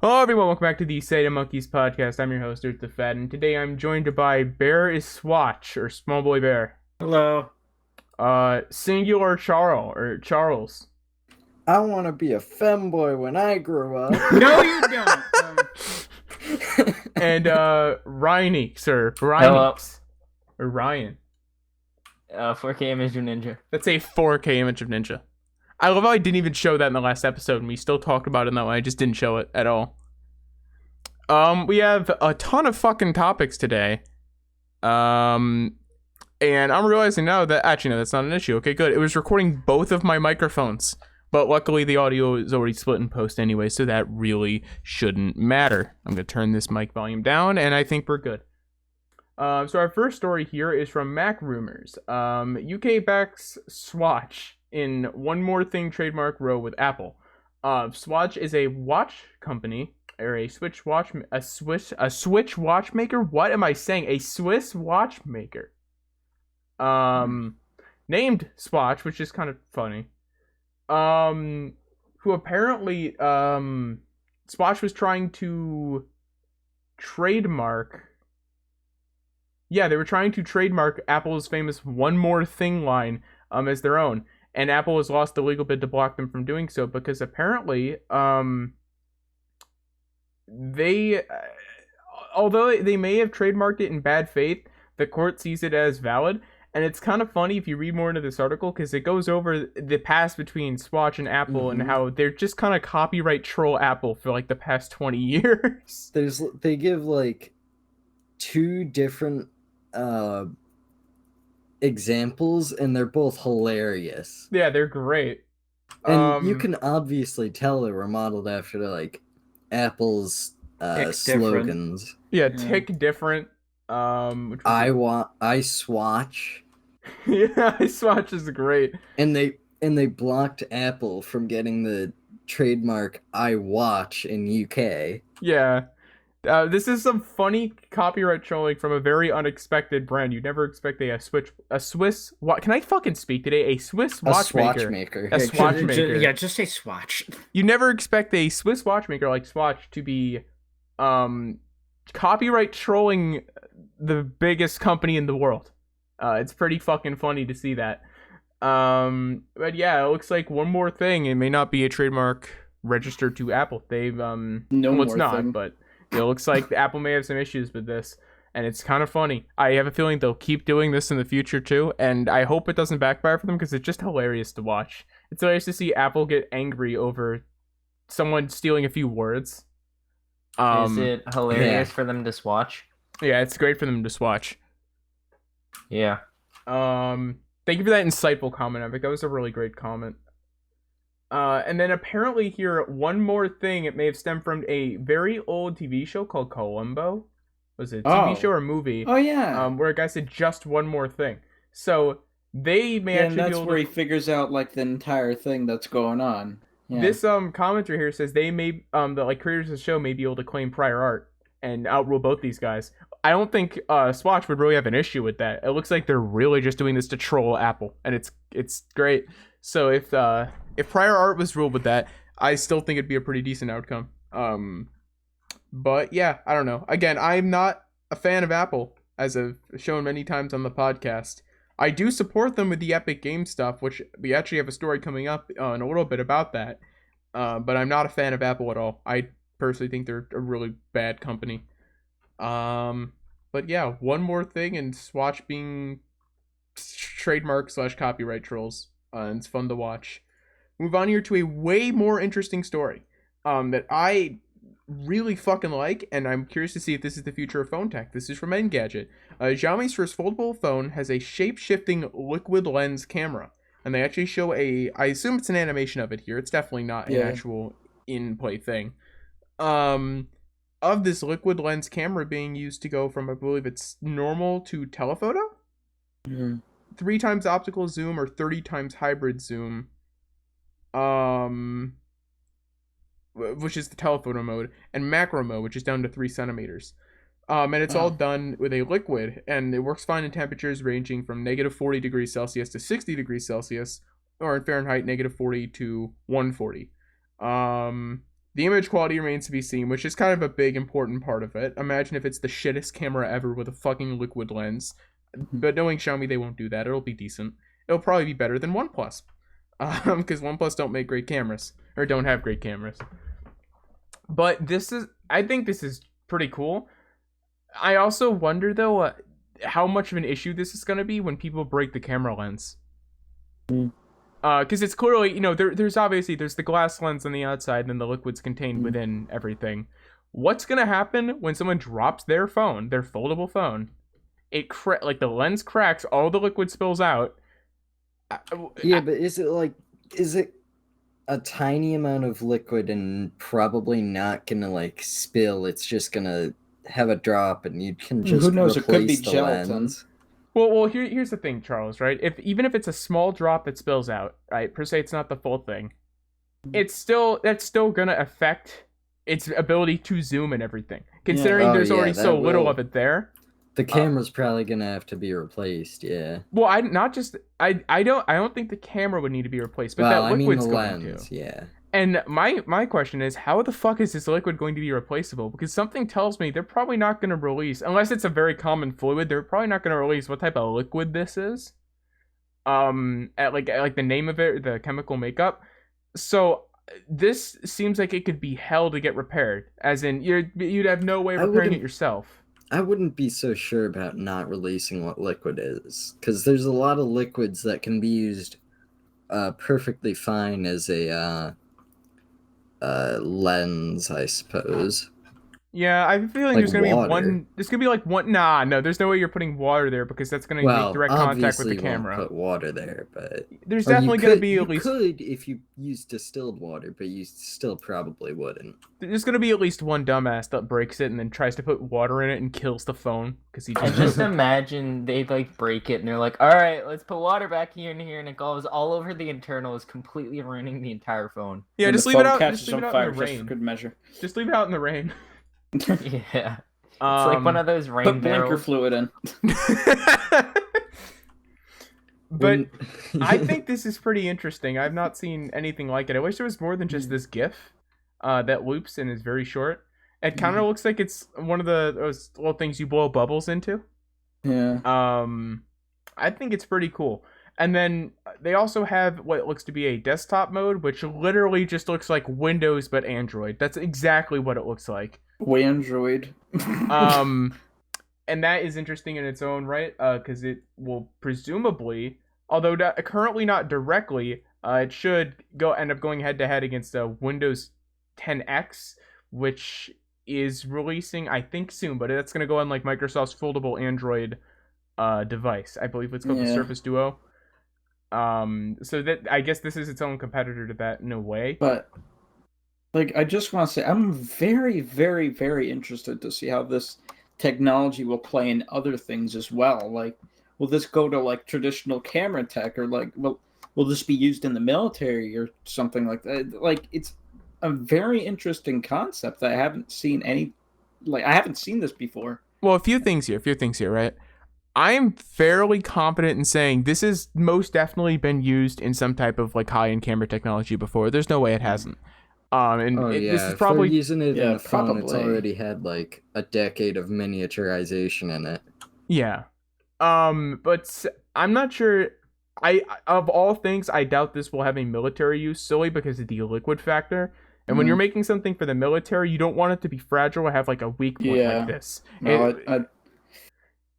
Hello everyone, welcome back to the SATAMonkeys podcast. I'm your host, Earth the Fat, and today I'm joined by Bear is Swatch, or Small Boy Bear. Hello. Singular Charles. I want to be a femboy when I grow up. No, you don't. And, Ryaneeks, or Hello. Ryaneeks. Or Ryan. 4K image of Ninja. That's a 4K image of Ninja. I love how I didn't even show that in the last episode, and we still talked about it in that one. I just didn't show it at all. We have a ton of fucking topics today. And I'm realizing now that, actually, no, that's not an issue. Okay, good. It was recording both of my microphones, but luckily the audio is already split in post anyway, so that really shouldn't matter. I'm going to turn this mic volume down, and I think we're good. So our first story here is from Mac Rumors. UK backs Swatch in one more thing trademark row with Apple. Swatch is a watch company, or a Switch watchmaker. What am I saying? A Swiss watchmaker. Named Swatch, which is kind of funny. Who apparently Swatch was trying to trademark. Yeah, they were trying to trademark Apple's famous "One More Thing" line as their own, and Apple has lost the legal bid to block them from doing so because apparently they, although they may have trademarked it in bad faith, the court sees it as valid. And it's kind of funny if you read more into this article because it goes over the past between Swatch and Apple and how they're just kind of copyright troll Apple for like the past 20 years. They give like two different examples, and they're both hilarious. Yeah, they're great. And you can obviously tell they were modeled after like Apple's slogans. Different. Yeah, tick different. I swatch. Yeah, Swatch is great. And they blocked Apple from getting the trademark I watch in UK. Yeah. This is some funny copyright trolling from a very unexpected brand. You'd never expect a Swiss. Can I fucking speak today? A Swiss watchmaker. A watchmaker. Yeah, just say Swatch. You never expect a Swiss watchmaker like Swatch to be, copyright trolling the biggest company in the world. It's pretty fucking funny to see that. But yeah, it looks like one more thing. It may not be a trademark registered to Apple. They've No well, it's more not, thing. but it looks like Apple may have some issues with this, and it's kind of funny. I have a feeling they'll keep doing this in the future too, and I hope it doesn't backfire for them because it's just hilarious to watch. It's hilarious to see Apple get angry over someone stealing a few words. Is it hilarious for them to swatch? Yeah, it's great for them to swatch. Yeah. Thank you for that insightful comment, Epic. That was a really great comment. And then apparently here, one more thing, it may have stemmed from a very old TV show called Columbo. Was it a TV show or a movie? Oh yeah. Where a guy said just one more thing. So they may and actually that's be able where to... he figures out like the entire thing that's going on. Yeah. This commenter here says they may the like creators of the show may be able to claim prior art and outrule both these guys. I don't think Swatch would really have an issue with that. It looks like they're really just doing this to troll Apple, and it's great. So if prior art was ruled with that, I still think it'd be a pretty decent outcome. But yeah, I don't know. Again, I'm not a fan of Apple, as I've shown many times on the podcast. I do support them with the Epic Games stuff, which we actually have a story coming up in a little bit about that. But I'm not a fan of Apple at all. I personally think they're a really bad company. But yeah, one more thing, and Swatch being trademark / copyright trolls. And it's fun to watch. Move on here to a way more interesting story that I really fucking like, and I'm curious to see if this is the future of phone tech. This is from Engadget. Xiaomi's first foldable phone has a shape-shifting liquid lens camera, and they actually show I assume it's an animation of it here. It's definitely not an actual in-play thing. Of this liquid lens camera being used to go from, I believe it's normal to telephoto? 3 times optical zoom or 30 times hybrid zoom. Which is the telephoto mode, and macro mode, which is down to 3 centimeters. And it's all done with a liquid, and it works fine in temperatures ranging from negative 40 degrees Celsius to 60 degrees Celsius, or in Fahrenheit, negative 40 to 140. The image quality remains to be seen, which is kind of a big important part of it. Imagine if it's the shittest camera ever with a fucking liquid lens. But knowing Xiaomi, they won't do that. It'll be decent. It'll probably be better than OnePlus. Because OnePlus don't make great cameras. Or don't have great cameras. But I think this is pretty cool. I also wonder, though, how much of an issue this is going to be when people break the camera lens. Because it's clearly, you know, there's the glass lens on the outside and then the liquid's contained within everything. What's going to happen when someone drops their phone, their foldable phone? Like the lens cracks, all the liquid spills out. Yeah, but is it a tiny amount of liquid and probably not gonna like spill? It's just gonna have a drop and you can just who knows? It could be the gelatin. lens. Well, here's the thing, Charles. Right? Even if it's a small drop that spills out, right? Per se, it's not the full thing. That's still gonna affect its ability to zoom and everything. Considering there's already so little of it there. The camera's probably gonna have to be replaced, yeah. Well, I don't think the camera would need to be replaced, but that liquid's going to. Yeah. And my question is, how the fuck is this liquid going to be replaceable? Because something tells me they're probably not going to release, unless it's a very common fluid, they're probably not going to release what type of liquid this is. At like the name of it, the chemical makeup. So this seems like it could be hell to get repaired, as in you'd have no way of repairing it yourself. I wouldn't be so sure about not releasing what liquid is, because there's a lot of liquids that can be used perfectly fine as a lens, I suppose. Yeah, I have a feeling Like there's gonna water. be one. There's gonna be like one. Nah, no, there's no way you're putting water there because that's gonna make direct contact with the camera. Won't put water there, but there's definitely gonna be at least. You could if you use distilled water, but you still probably wouldn't. There's gonna be at least one dumbass that breaks it and then tries to put water in it and kills the phone because he. And just imagine they like break it and they're like, "All right, let's put water back here and here," and it goes all over the internals, completely ruining the entire phone. Yeah, just leave it out. Just leave it out in the rain. Good measure. Just leave it out in the rain. Yeah. It's like one of those rain put barrels. blinker fluid in. But I think this is pretty interesting. I've not seen anything like it. I wish there was more than just this GIF that loops and is very short. It kind of looks like it's one of those little things you blow bubbles into. Yeah. I think it's pretty cool. And then they also have what looks to be a desktop mode, which literally just looks like Windows but Android. That's exactly what it looks like. Android. And that is interesting in its own right, because it will presumably, although currently not directly, it should end up going head to head against Windows 10X, which is releasing, I think, soon, but that's going to go on like Microsoft's foldable Android device. I believe it's called the Surface Duo. So that I guess this is its own competitor to that in a way. But like, I just want to say, I'm very, very, very interested to see how this technology will play in other things as well. Like, will this go to like traditional camera tech, or like, will this be used in the military or something like that? Like, it's a very interesting concept that I haven't seen I haven't seen this before. Well, a few things here, right? I'm fairly confident in saying this has most definitely been used in some type of like high-end camera technology before. There's no way it hasn't. This is probably for using it in a phone. probably. It's already had like a decade of miniaturization in it. Yeah. But I'm not sure. Of all things, I doubt this will have a military use solely because of the liquid factor. And when you're making something for the military, you don't want it to be fragile or have like a weak point like this. No,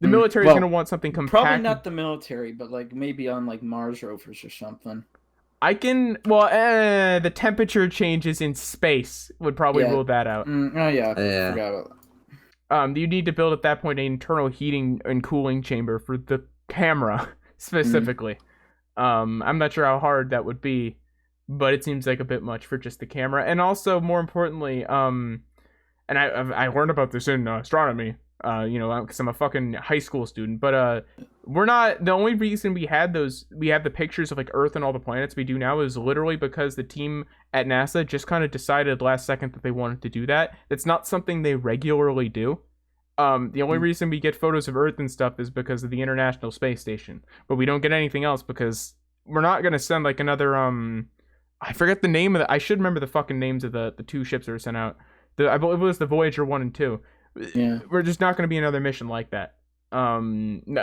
the military is going to want something compact. Probably not the military, but like maybe on like Mars rovers or something. The temperature changes in space would probably rule that out. I forgot about that. You need to build at that point an internal heating and cooling chamber for the camera specifically. I'm not sure how hard that would be, but it seems like a bit much for just the camera. And also, more importantly, and I learned about this in astronomy. Because I'm a fucking high school student, but we're not the only reason we have the pictures of like Earth and all the planets we do now is literally because the team at NASA just kind of decided last second that they wanted to do that. It's not something they regularly do. The only reason we get photos of Earth and stuff is because of the International Space Station, but we don't get anything else because we're not going to send like another I forget the name of the. I should remember the fucking names of the two ships that were sent out. I believe it was the Voyager 1 and 2. Yeah. We're just not going to be another mission like that. At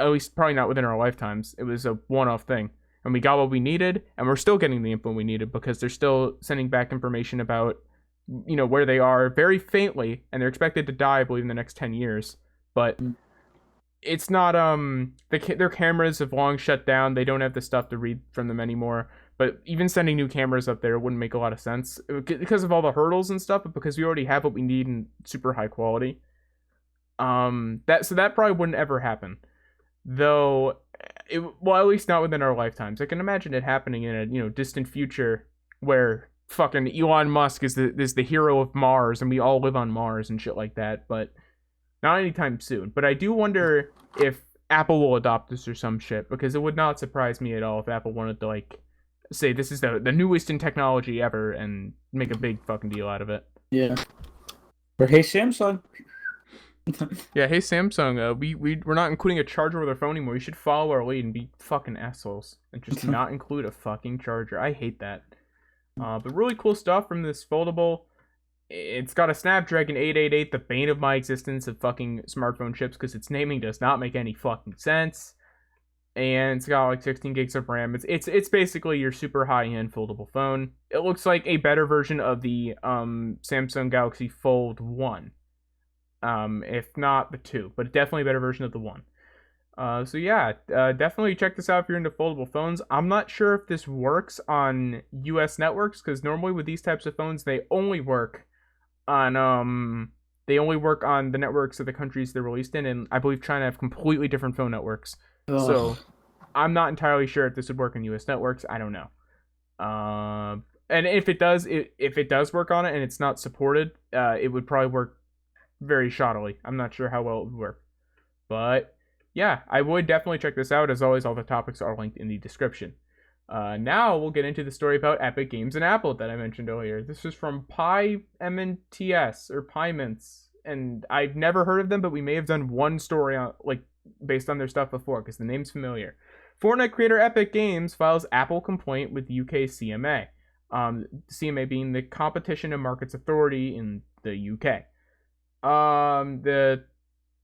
least probably not within our lifetimes. It was a one-off thing. And we got what we needed, and we're still getting the info we needed because they're still sending back information about, where they are very faintly, and they're expected to die, I believe, in the next 10 years. But it's not, their cameras have long shut down. They don't have the stuff to read from them anymore. But even sending new cameras up there wouldn't make a lot of sense because of all the hurdles and stuff, but because we already have what we need in super high quality. That probably wouldn't ever happen. Though, at least not within our lifetimes. I can imagine it happening in a, distant future where fucking Elon Musk is the hero of Mars and we all live on Mars and shit like that, but not anytime soon. But I do wonder if Apple will adopt this or some shit, because it would not surprise me at all if Apple wanted to, say this is the newest in technology ever and make a big fucking deal out of it. Yeah. Or hey, Samsung. Yeah, hey Samsung, we're not including a charger with our phone anymore. You should follow our lead and be fucking assholes and just not include a fucking charger. I hate that. But really cool stuff from this foldable. It's got a Snapdragon 888, the bane of my existence of fucking smartphone chips, because its naming does not make any fucking sense. And it's got 16 gigs of RAM. It's basically your super high-end foldable phone. It looks like a better version of the Samsung Galaxy Fold 1. If not the 2, but definitely a better version of the 1. So yeah, definitely check this out if you're into foldable phones. I'm not sure if this works on US networks, because normally with these types of phones, they only work on the networks of the countries they're released in, and I believe China have completely different phone networks. Ugh. So I'm not entirely sure if this would work on US networks. I don't know. And if it does work on it and it's not supported, it would probably work very shoddily. I'm not sure how well it would work. But yeah, I would definitely check this out. As always, all the topics are linked in the description. Now we'll get into the story about Epic Games and Apple that I mentioned earlier. This is from PyMNTS or PyMints, and I've never heard of them, but we may have done one story on based on their stuff before because the name's familiar. Fortnite creator Epic Games files Apple complaint with UK CMA. CMA being the Competition and Markets Authority in the UK.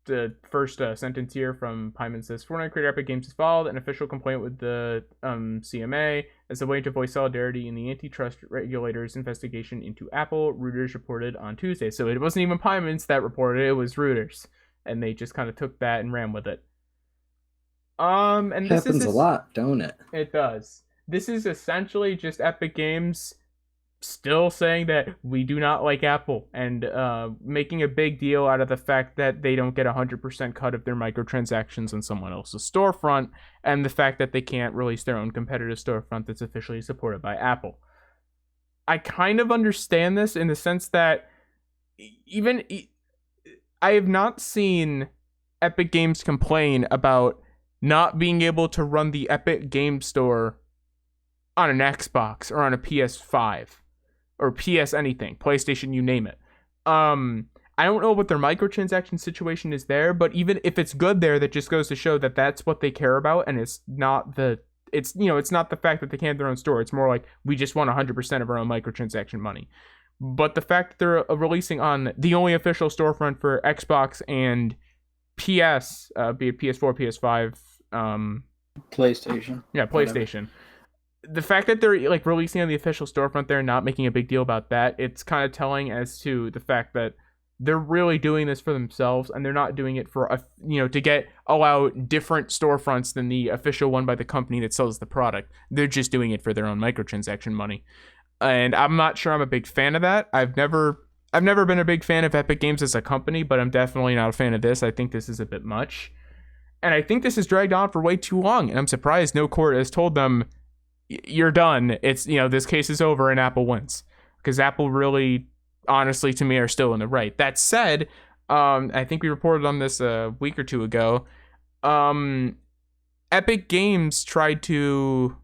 The first sentence here from Pyman says, Fortnite creator Epic Games has filed an official complaint with the CMA as a way to voice solidarity in the antitrust regulators' investigation into Apple, Reuters reported on Tuesday. So it wasn't even Pyman's that reported it, was Reuters. And they just kind of took that and ran with it. And this happens a lot, don't it? It does. This is essentially just Epic Games still saying that we do not like Apple and making a big deal out of the fact that they don't get 100% cut of their microtransactions on someone else's storefront, and the fact that they can't release their own competitive storefront that's officially supported by Apple. I kind of understand this in the sense that I have not seen Epic Games complain about not being able to run the Epic Game Store on an Xbox or on a PS5 or PS anything, PlayStation, you name it. I don't know what their microtransaction situation is there, but even if it's good there, that just goes to show that that's what they care about, and it's not the fact that they can't have their own store. It's more like we just want 100% of our own microtransaction money. But the fact that they're releasing on the only official storefront for Xbox and PS, be it PS4, PS5, PlayStation. Yeah, PlayStation. Whatever. The fact that they're releasing on the official storefront there and not making a big deal about that, it's kind of telling as to the fact that they're really doing this for themselves, and they're not doing it for to allow different storefronts than the official one by the company that sells the product. They're just doing it for their own microtransaction money. And I'm not sure I'm a big fan of that. I've never been a big fan of Epic Games as a company, but I'm definitely not a fan of this. I think this is a bit much. And I think this has dragged on for way too long, and I'm surprised no court has told them, you're done. It's, this case is over and Apple wins. Because Apple really, honestly, to me, are still in the right. That said, I think we reported on this a week or two ago. Epic Games tried to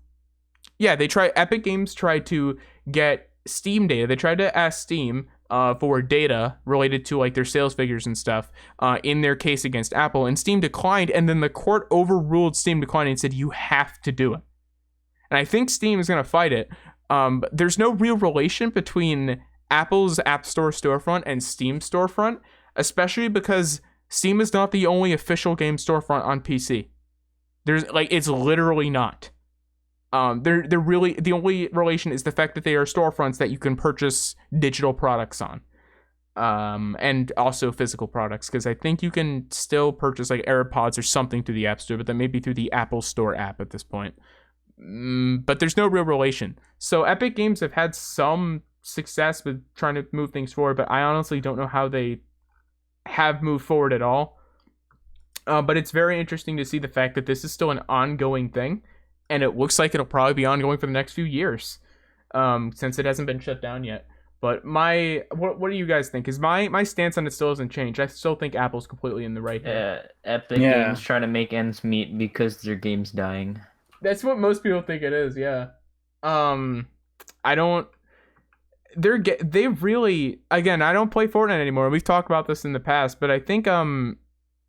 get Steam data. They tried to ask Steam for data related to their sales figures and stuff in their case against Apple, and Steam declined, and then the court overruled Steam declining and said you have to do it. And I think Steam is going to fight it. But there's no real relation between Apple's App Store storefront and Steam storefront, especially because Steam is not the only official game storefront on PC. It's literally not. They're really, the only relation is the fact that they are storefronts that you can purchase digital products on. And also physical products, because I think you can still purchase like AirPods or something through the App Store, but that may be through the Apple Store app at this point. But there's no real relation. So Epic Games have had some success with trying to move things forward, but I honestly don't know how they have moved forward at all. But it's very interesting to see the fact that this is still an ongoing thing, and it looks like it'll probably be ongoing for the next few years, since it hasn't been shut down yet. But what do you guys think? Because my stance on it still hasn't changed. I still think Apple's completely in the right here. Epic Games trying to make ends meet because their game's dying. That's what most people think it is, yeah. I don't... They really... Again, I don't play Fortnite anymore. We've talked about this in the past, but I think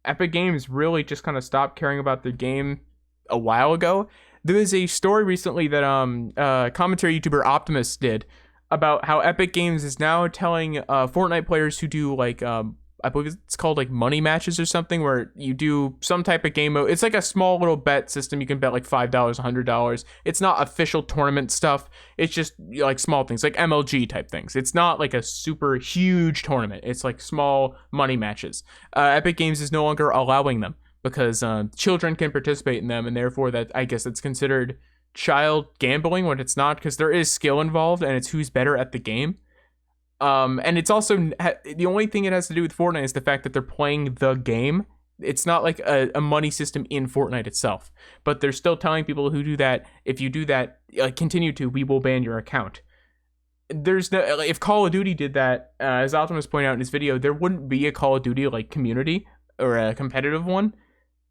Epic Games really just kind of stopped caring about their game a while ago. There was a story recently that commentary YouTuber Optimus did about how Epic Games is now telling Fortnite players who do like I believe it's called like money matches or something, where you do some type of game mode. It's like a small little bet system. You can bet like $5, $100. It's not official tournament stuff. It's just like small things, like MLG type things. It's not like a super huge tournament. It's like small money matches. Epic Games is no longer allowing them because children can participate in them, and therefore that, I guess, it's considered child gambling when it's not, because there is skill involved and it's who's better at the game. And it's also the only thing it has to do with Fortnite is the fact that they're playing the game. It's not like a money system in Fortnite itself, but they're still telling people who do that, if you do that, continue to, we will ban your account. There's no, if Call of Duty did that, as Optimus pointed out in his video, there wouldn't be a Call of Duty like community or a competitive one.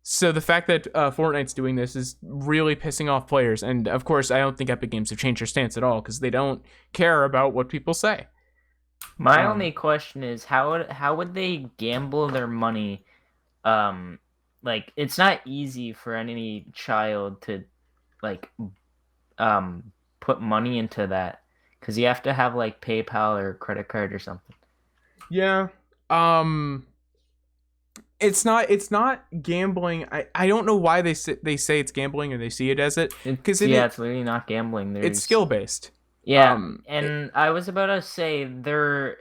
So the fact that Fortnite's doing this is really pissing off players. And of course, I don't think Epic Games have changed their stance at all, because they don't care about what people say. My only question is, how would they gamble their money? Like, it's not easy for any child to like put money into that, because you have to have like PayPal or credit card or something. Yeah. It's not gambling. I don't know why they say it's gambling, or they see it as it, because it's really not gambling. It's skill based. Yeah, and I was about to say there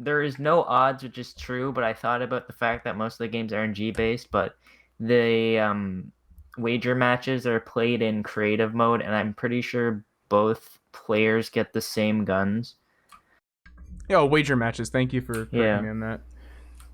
is no odds, which is true, but I thought about the fact that most of the games are RNG based, but the wager matches are played in creative mode, and I'm pretty sure both players get the same guns. Yeah, wager matches. Thank you for correcting me on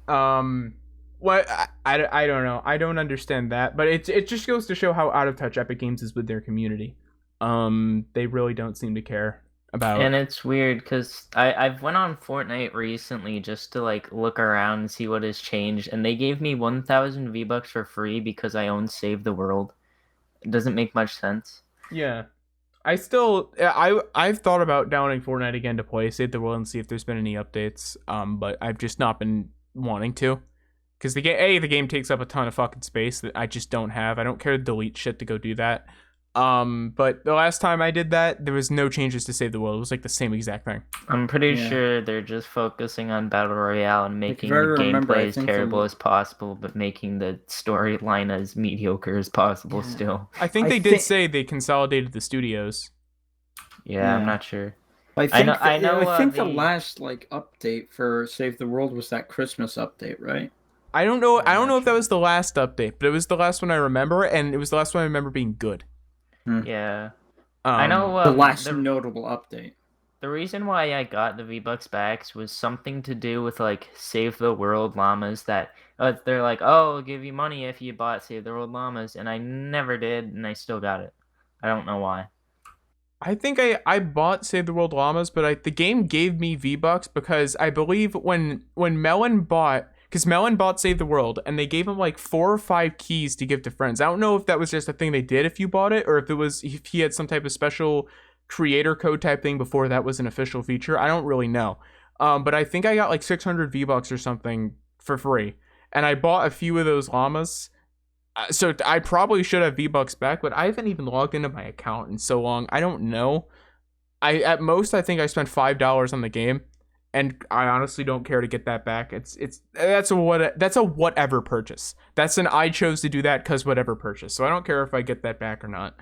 that. What I don't know. I don't understand that, but it just goes to show how out of touch Epic Games is with their community. They really don't seem to care about. And it's weird because I've went on Fortnite recently just to like look around and see what has changed, and they gave me 1,000 V-Bucks for free because I own Save the World. It doesn't make much sense. Yeah. I've thought about downloading Fortnite again to play Save the World and see if there's been any updates. But I've just not been wanting to. Because the game takes up a ton of fucking space that I just don't have. I don't care to delete shit to go do that. But the last time I did that, there was no changes to Save the World. It was like the same exact thing. I'm pretty sure they're just focusing on Battle Royale and making the gameplay as terrible as possible, but making the storyline as mediocre as possible still. I think they did say they consolidated the studios. Yeah, I'm not sure. I think the last like update for Save the World was that Christmas update, right? I don't know if that was the last update, but it was the last one I remember, and it was the last one I remember being good. Yeah. I know the last notable update. The reason why I got the V-Bucks back was something to do with like Save the World llamas that they're like, oh, I'll give you money if you bought Save the World llamas, and I never did, and I still got it. I don't know why. I think I bought Save the World llamas, but the game gave me V-Bucks because I believe when Melon bought... Because Melon bought Save the World, and they gave him like 4 or 5 keys to give to friends. I don't know if that was just a thing they did if you bought it, or if he had some type of special creator code type thing before that was an official feature. I don't really know. But I think I got like 600 V-Bucks or something for free. And I bought a few of those llamas. So I probably should have V-Bucks back, but I haven't even logged into my account in so long. I don't know. At most I think I spent $5 on the game, and I honestly don't care to get that back. That's a whatever purchase. That's an I chose to do that because whatever purchase. So I don't care if I get that back or not.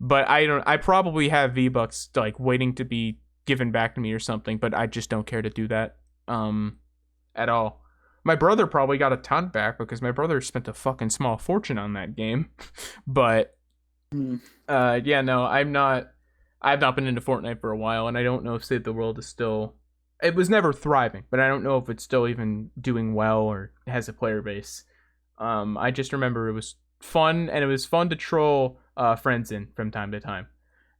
But I probably have V-Bucks like waiting to be given back to me or something, but I just don't care to do that at all. My brother probably got a ton back because my brother spent a fucking small fortune on that game. But yeah, no, I've not been into Fortnite for a while, and I don't know if Save the World is still... It was never thriving, but I don't know if it's still even doing well or has a player base. I just remember it was fun, and it was fun to troll friends in from time to time.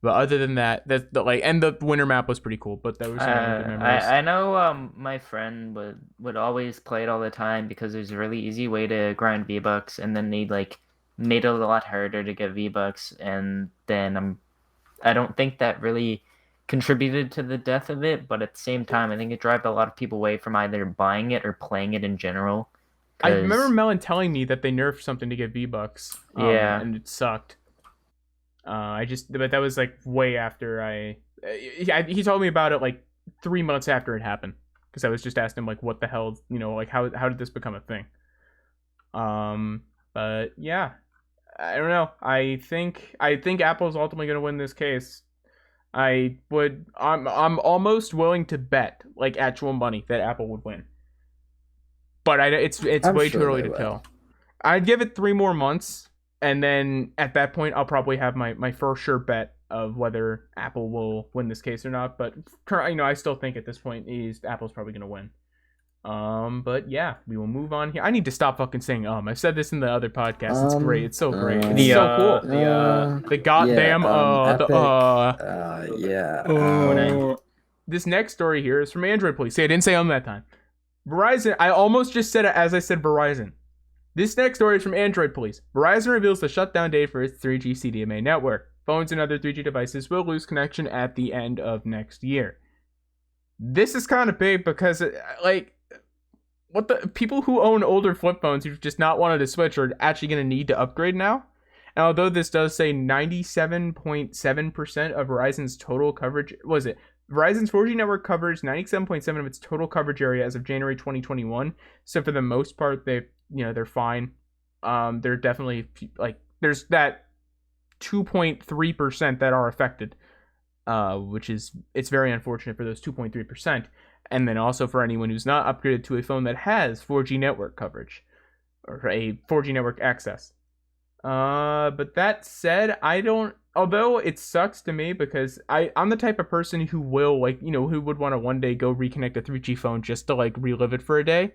But other than that, and the winter map was pretty cool. But that was good memories. I know my friend would always play it all the time because there's a really easy way to grind V-Bucks, and then they like made it a lot harder to get V-Bucks, and then I don't think that really contributed to the death of it, but at the same time, I think it drove a lot of people away from either buying it or playing it in general. I remember Melon telling me that they nerfed something to get V-Bucks. Yeah. And it sucked. But that was like way after he told me about it like 3 months after it happened. Because I was just asking him like, what the hell, like how did this become a thing? But yeah, I don't know. I think Apple's ultimately going to win this case. I'm almost willing to bet like actual money that Apple would win. But it's way too early to tell. I'd give it 3 more months, and then at that point I'll probably have my first sure bet of whether Apple will win this case or not. But I still think at this point Apple's probably going to win. But yeah, we will move on here. I need to stop fucking saying I've said this in the other podcast. It's great. It's so great. It's so cool. The goddamn This next story here is from Android Police. See, I didn't say that time. Verizon. I almost just said it as I said Verizon. This next story is from Android Police. Verizon reveals the shutdown date for its 3G CDMA network. Phones and other 3G devices will lose connection at the end of next year. This is kind of big because what the people who own older flip phones who've just not wanted to switch are actually going to need to upgrade now. And although this does say 97.7% of Verizon's total coverage, Verizon's 4G network covers 97.7% of its total coverage area as of January 2021. So for the most part, they're fine. They're definitely there's that 2.3% that are affected, it's very unfortunate for those 2.3%. And then also for anyone who's not upgraded to a phone that has 4G network coverage or a 4G network access. But that said, although it sucks to me because I'm the type of person who will who would want to one day go reconnect a 3G phone just to relive it for a day.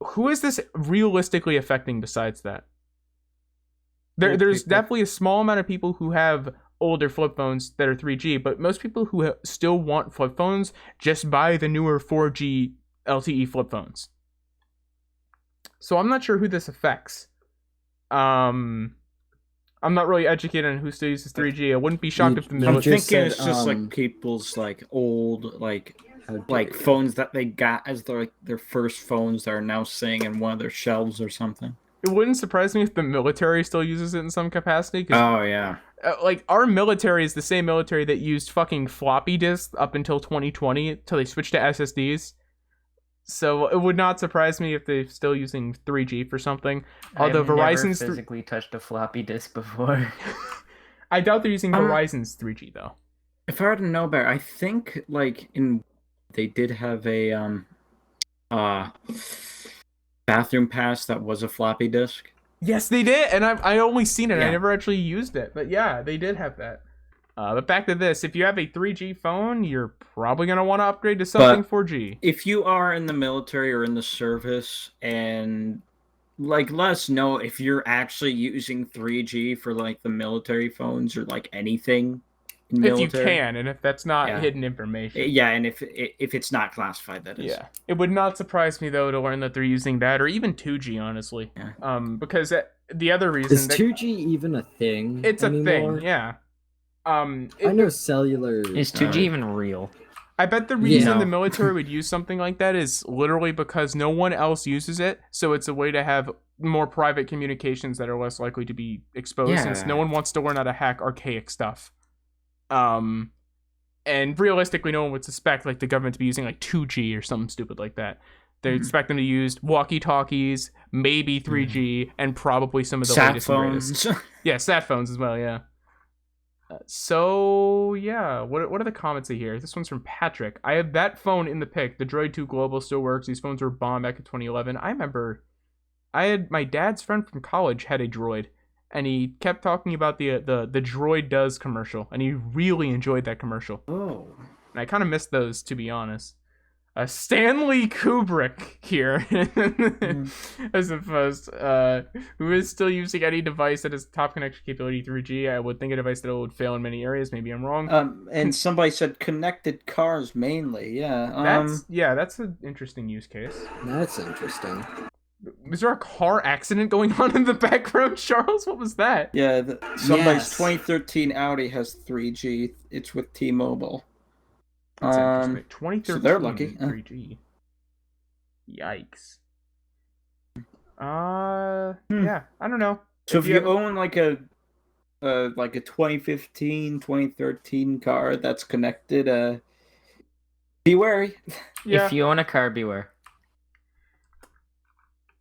Who is this realistically affecting besides that? There's definitely a small amount of people who have older flip phones that are 3G, but most people who still want flip phones just buy the newer 4G LTE flip phones. So I'm not sure who this affects. I'm not really educated on who still uses 3G. I wouldn't be shocked if the I'm thinking it's just people's old phones that they got as their first phones that are now sitting in one of their shelves or something. It wouldn't surprise me if the military still uses it in some capacity. Oh yeah. Our military is the same military that used fucking floppy disks up until 2020 until they switched to SSDs. So it would not surprise me if they're still using 3G for something. Although Verizon's never physically touched a floppy disk before. I doubt they're using Verizon's 3G though. If I were to know better, I think they did have a bathroom pass that was a floppy disk. Yes, they did, and I only seen it. Yeah. I never actually used it, but yeah, they did have that. But back to this: if you have a 3G phone, you're probably gonna want to upgrade to something 4G. If you are in the military or in the service, and let us know if you're actually using 3G for the military phones or anything. If you can, and if that's not hidden information. Yeah, and if it's not classified, that is. Yeah. It would not surprise me, though, to learn that they're using that, or even 2G, honestly. Yeah. Because the other reason... Is 2G even a thing It's anymore? A thing, yeah. I know cellular... Is 2G even real? I bet the reason the military would use something like that is literally because no one else uses it, so it's a way to have more private communications that are less likely to be exposed, since no one wants to learn how to hack archaic stuff. And realistically, no one would suspect like the government to be using like 2G or something stupid like that. They expect them to use walkie-talkies, maybe 3G, and probably some of the Sat latest and greatest. phones. Yeah, sat phones as well. Yeah. So yeah, what are the comments here? This one's from Patrick. I have that phone in the pic. The Droid 2 Global still works. These phones were bombed back in 2011. I remember. I had my dad's friend from college had a Droid, and he kept talking about the Droid Does commercial, and he really enjoyed that commercial. Oh. And I kind of missed those, to be honest. Stanley Kubrick here, as opposed, who is still using any device that has top connection capability 3G. I would think a device that would fail in many areas. Maybe I'm wrong. And somebody said connected cars mainly. Yeah. That's an interesting use case. That's interesting. Was there a car accident going on in the background, Charles? What was that? Yeah. Somebody's 2013 Audi has 3G. It's with T-Mobile. That's interesting. 2013 so they're lucky. 3G. Yikes. Yeah, I don't know. So if you own like a 2015, 2013 car that's connected, be wary. Yeah. If you own a car, beware.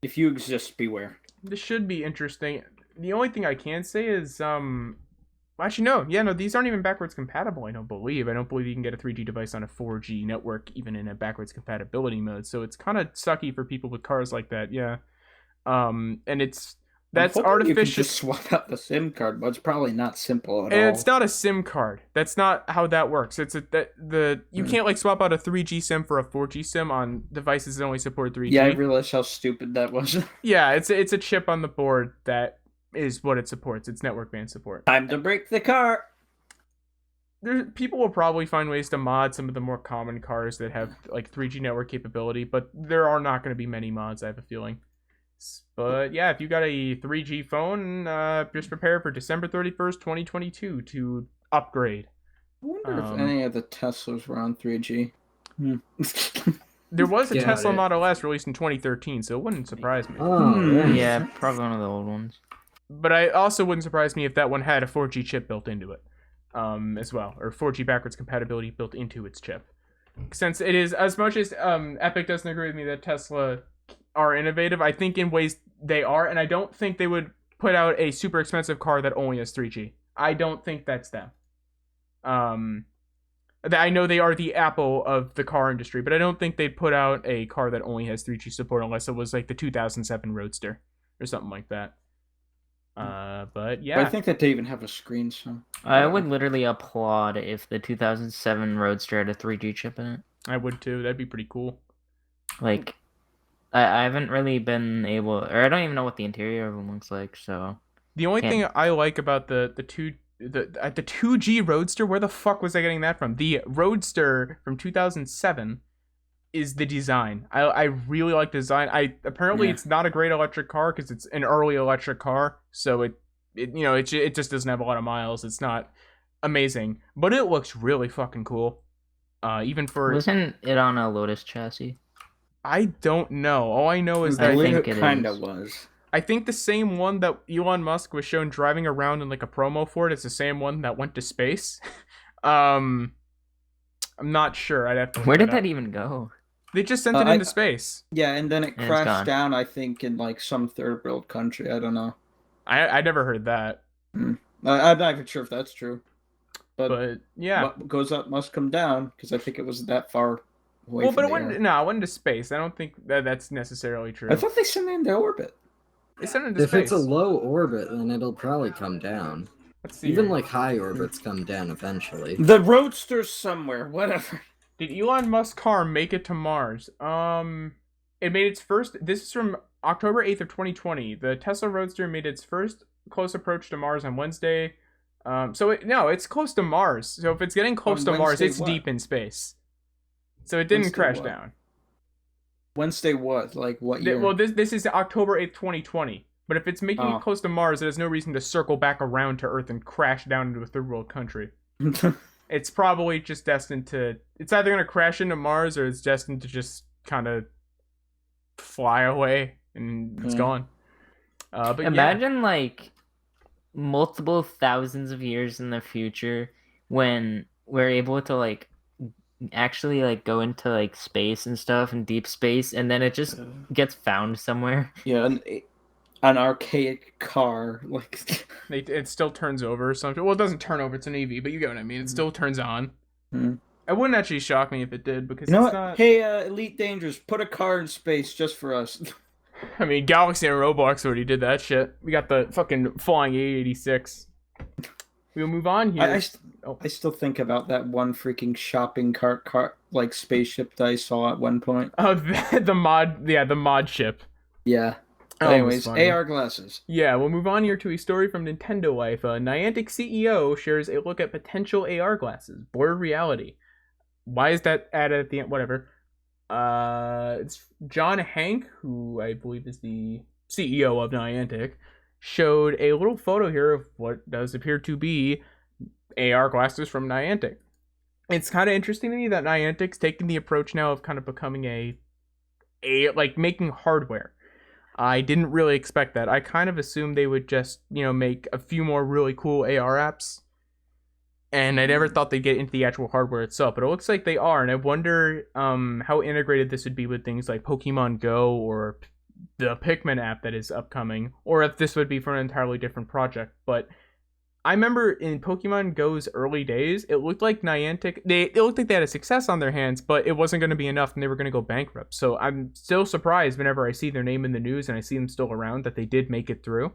If you exist, beware. This should be interesting. The only thing I can say is, actually, no. Yeah, no, these aren't even backwards compatible, I don't believe. I don't believe you can get a 3G device on a 4G network, even in a backwards compatibility mode. So it's kind of sucky for people with cars like that, yeah. And that's artificial. You can just swap out the SIM card, but it's probably not simple at all. And it's not a SIM card. That's not how that works. It's you can't like swap out a 3G SIM for a 4G SIM on devices that only support 3G. Yeah, I realized how stupid that was. Yeah, it's a chip on the board that is what it supports. It's network band support. Time to break the car. People will probably find ways to mod some of the more common cars that have like 3G network capability, but there are not going to be many mods, I have a feeling. But yeah, if you got a 3G phone, just prepare for December 31st, 2022 to upgrade. I wonder if any of the Teslas were on 3G. There was a Tesla Model S released in 2013, so it wouldn't surprise me. Oh, yeah, probably one of the old ones. But I also wouldn't surprise me if that one had a 4G chip built into it, as well, or 4G backwards compatibility built into its chip. Since it is, as much as Epic doesn't agree with me that Tesla are innovative, I think in ways they are, and I don't think they would put out a super expensive car that only has 3G. I don't think that's them. I know they are the Apple of the car industry, but I don't think they'd put out a car that only has 3G support unless it was like the 2007 Roadster or something like that. But yeah, I think that they even have a screen. So I would literally applaud if the 2007 Roadster had a 3G chip in it. I would too. That'd be pretty cool. Like, I haven't really been able, or I don't even know what the interior of them looks like. So the only thing I like about the 2G Roadster, where the fuck was I getting that from? The Roadster from 2007 is the design. I really like the design. It's not a great electric car because it's an early electric car, so it just doesn't have a lot of miles. It's not amazing, but it looks really fucking cool. Even for wasn't it on a Lotus chassis? I don't know. All I know is I that think it kind of was. I think the same one that Elon Musk was shown driving around in like a promo for it is the same one that went to space. I'm not sure. I'd have to. Where did that even go? They just sent it into space. Yeah, and then it crashed down, I think, in like some third world country. I don't know. I never heard that. I'm not even sure if that's true. But yeah. What goes up must come down, because I think it was that far away from it went into space. I don't think that's necessarily true. I thought they sent it into orbit. They sent it into if space. It's a low orbit, then it'll probably come down. Let's see. Even like high orbits come down eventually. The Roadster's somewhere, whatever. Did Elon Musk's car make it to Mars? It made its first. This is from October 8th of 2020. The Tesla Roadster made its first close approach to Mars on Wednesday. It's close to Mars. So if it's getting close to Mars, it's deep in space. So it didn't crash down. Wednesday what? Like what year? Well, this is October 8th, 2020. But if it's making it close to Mars, it has no reason to circle back around to Earth and crash down into a third world country. It's probably just destined to... It's either going to crash into Mars or it's destined to just kind of fly away and it's gone. But imagine like multiple thousands of years in the future when we're able to like actually like go into like space and stuff and deep space, and then it just gets found somewhere. Yeah, an archaic car, like It still turns over or something. Well, it doesn't turn over. It's an EV, but you get what I mean. It still turns on. Mhm. It wouldn't actually shock me if it did, because you know it's what? not. Hey, Elite Dangerous, put a car in space just for us. I mean, Galaxy and Roblox already did that shit. We got the fucking flying A86. We'll move on here. I still think about that one freaking shopping cart like spaceship that I saw at one point. Oh, the mod ship. Yeah. Oh, Anyways, AR glasses. Yeah, we'll move on here to a story from Nintendo Life. Niantic CEO shares a look at potential AR glasses. Blurred reality. Why is that added at the end? Whatever. It's John Hank, who I believe is the CEO of Niantic, showed a little photo here of what does appear to be AR glasses from Niantic. It's kind of interesting to me that Niantic's taking the approach now of kind of becoming a like making hardware. I didn't really expect that. I kind of assumed they would just, make a few more really cool AR apps. And I never thought they'd get into the actual hardware itself, but it looks like they are. And I wonder how integrated this would be with things like Pokemon Go or the Pikmin app that is upcoming, or if this would be for an entirely different project. But I remember in Pokemon Go's early days, it looked like Niantic, it looked like they had a success on their hands, but it wasn't going to be enough and they were going to go bankrupt. So I'm still surprised whenever I see their name in the news and I see them still around that they did make it through.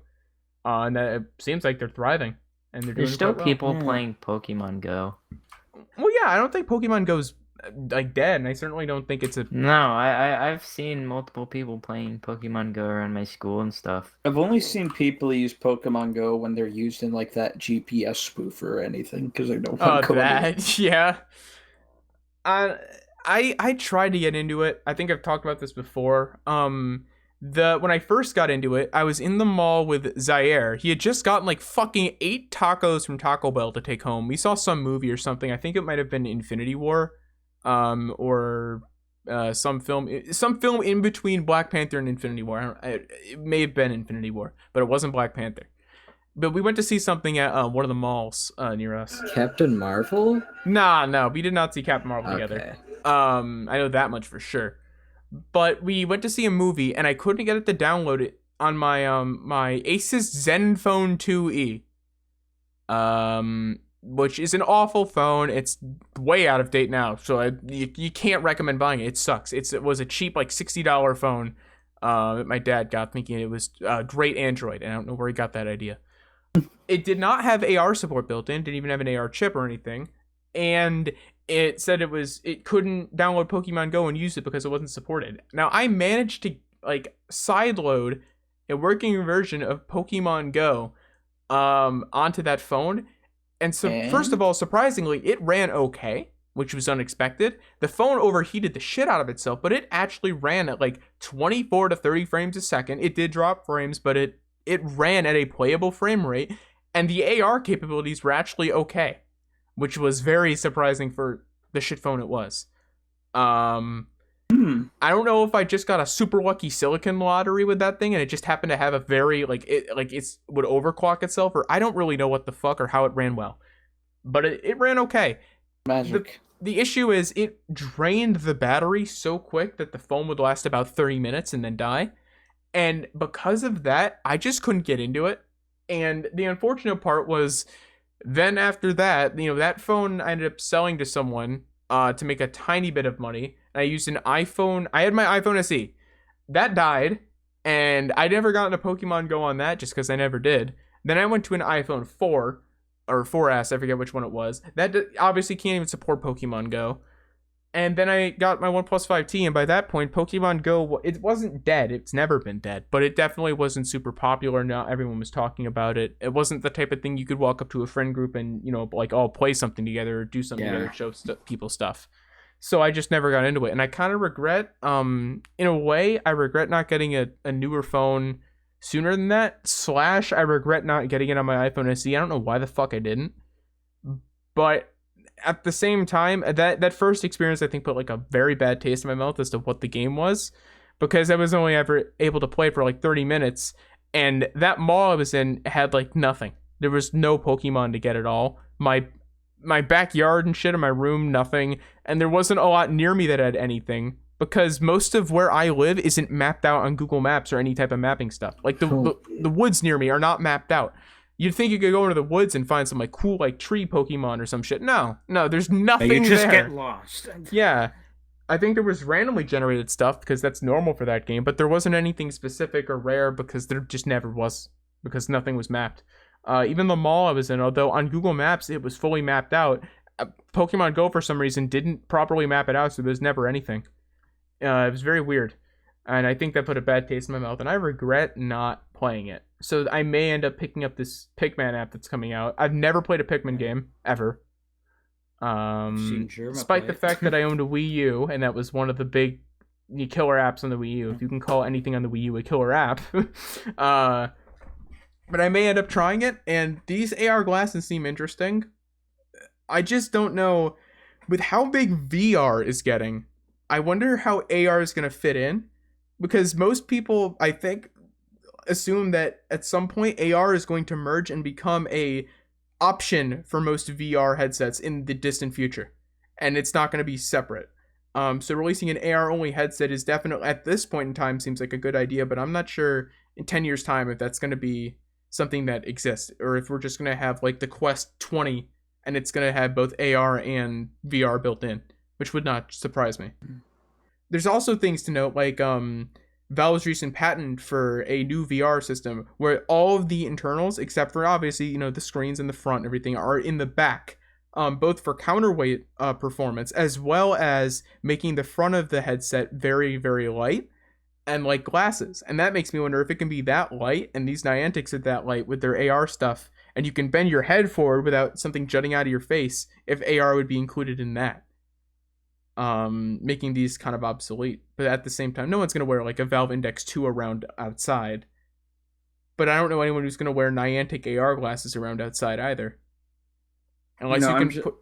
And that it seems like they're thriving. And they're doing There's still quite well. people playing Pokemon Go. Well, yeah, I don't think Pokemon Go's like dead, and I certainly don't think it's a... No, I've seen multiple people playing Pokemon Go around my school and stuff. I've only seen people use Pokemon Go when they're used in like that GPS spoofer or anything, because I don't want to that, yeah. I tried to get into it. I think I've talked about this before. When I first got into it, I was in the mall with Zaire. He had just gotten like fucking 8 tacos from Taco Bell to take home. We saw some movie or something. I think it might have been Infinity War, or some film in between Black Panther and Infinity War. It may have been Infinity War, but it wasn't Black Panther. But we went to see something at one of the malls near us. Captain Marvel? No, we did not see Captain Marvel together. I know that much for sure. But we went to see a movie, and I couldn't get it to download it on my my Asus Zenfone 2e, which is an awful phone. It's way out of date now, so you can't recommend buying it. It sucks. It was a cheap like $60 phone that my dad got, thinking it was great Android, and I don't know where he got that idea. It did not have AR support built in. Didn't even have an AR chip or anything, and it said it couldn't download Pokemon Go and use it because it wasn't supported. Now, I managed to like sideload a working version of Pokemon Go onto that phone. And so, first of all, surprisingly, it ran okay, which was unexpected. The phone overheated the shit out of itself, but it actually ran at like 24 to 30 frames a second. It did drop frames, but it ran at a playable frame rate, and the AR capabilities were actually okay, which was very surprising for the shit phone it was. I don't know if I just got a super lucky silicon lottery with that thing and it just happened to have a very it would overclock itself, or I don't really know what the fuck or how it ran well. But it ran okay. Magic. The issue is it drained the battery so quick that the phone would last about 30 minutes and then die. And because of that, I just couldn't get into it. And the unfortunate part was, then after that, that phone I ended up selling to someone to make a tiny bit of money. And I used an iPhone. I had my iPhone SE. That died, and I never got into Pokemon Go on that just because I never did. Then I went to an iPhone 4, or 4S, I forget which one it was. That obviously can't even support Pokemon Go. And then I got my OnePlus 5T, and by that point, Pokemon Go, it wasn't dead. It's never been dead, but it definitely wasn't super popular. Not everyone was talking about it. It wasn't the type of thing you could walk up to a friend group and, all play something together or do something together, show people stuff. So I just never got into it. And I kind of regret, in a way, I regret not getting a newer phone sooner than that. / I regret not getting it on my iPhone SE. I don't know why the fuck I didn't. But at the same time, that first experience, I think, put like a very bad taste in my mouth as to what the game was, because I was only ever able to play for like 30 minutes, and that mall I was in had like nothing. There was no Pokemon to get at all. My my backyard and shit in my room, nothing. And there wasn't a lot near me that had anything, because most of where I live isn't mapped out on Google Maps or any type of mapping stuff. Like the woods near me are not mapped out. You'd think you could go into the woods and find some like cool like tree Pokemon or some shit. No, there's nothing You just there. get lost. Yeah. I think there was randomly generated stuff because that's normal for that game, but there wasn't anything specific or rare because there just never was, because nothing was mapped. Even the mall I was in, although on Google Maps it was fully mapped out, Pokemon Go for some reason didn't properly map it out, so there's never anything. It was very weird, and I think that put a bad taste in my mouth, and I regret not playing it. So I may end up picking up this Pikmin app that's coming out. I've never played a Pikmin game, ever. Despite the fact that I owned a Wii U, and that was one of the big killer apps on the Wii U, if you can call anything on the Wii U a killer app. But I may end up trying it, and these AR glasses seem interesting. I just don't know, with how big VR is getting, I wonder how AR is going to fit in, because most people, I think, assume that at some point AR is going to merge and become a option for most VR headsets in the distant future, and it's not going to be separate. So releasing an AR only headset is definitely, at this point in time, seems like a good idea, but I'm not sure in 10 years time if that's going to be something that exists, or if we're just going to have like the Quest 20 and it's going to have both AR and VR built in, which would not surprise me. There's also things to note, like Valve's recent patent for a new VR system where all of the internals, except for obviously, the screens in the front and everything, are in the back, both for counterweight performance, as well as making the front of the headset very, very light and like glasses. And that makes me wonder if it can be that light, and these Niantics are that light with their AR stuff, and you can bend your head forward without something jutting out of your face, if AR would be included in that. Making these kind of obsolete. But at the same time, no one's going to wear like a Valve Index 2 around outside. But I don't know anyone who's going to wear Niantic AR glasses around outside either. Unless you can put...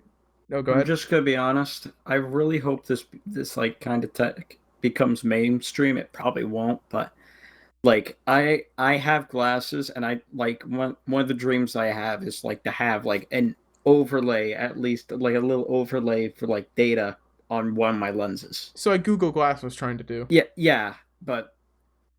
No, go ahead. I'm just going to be honest. I really hope this like kind of tech becomes mainstream. It probably won't, but like I have glasses, and I like one of the dreams I have is like to have like an overlay, at least like a little overlay for like data on one of my lenses. So like Google Glass was trying to do. Yeah, but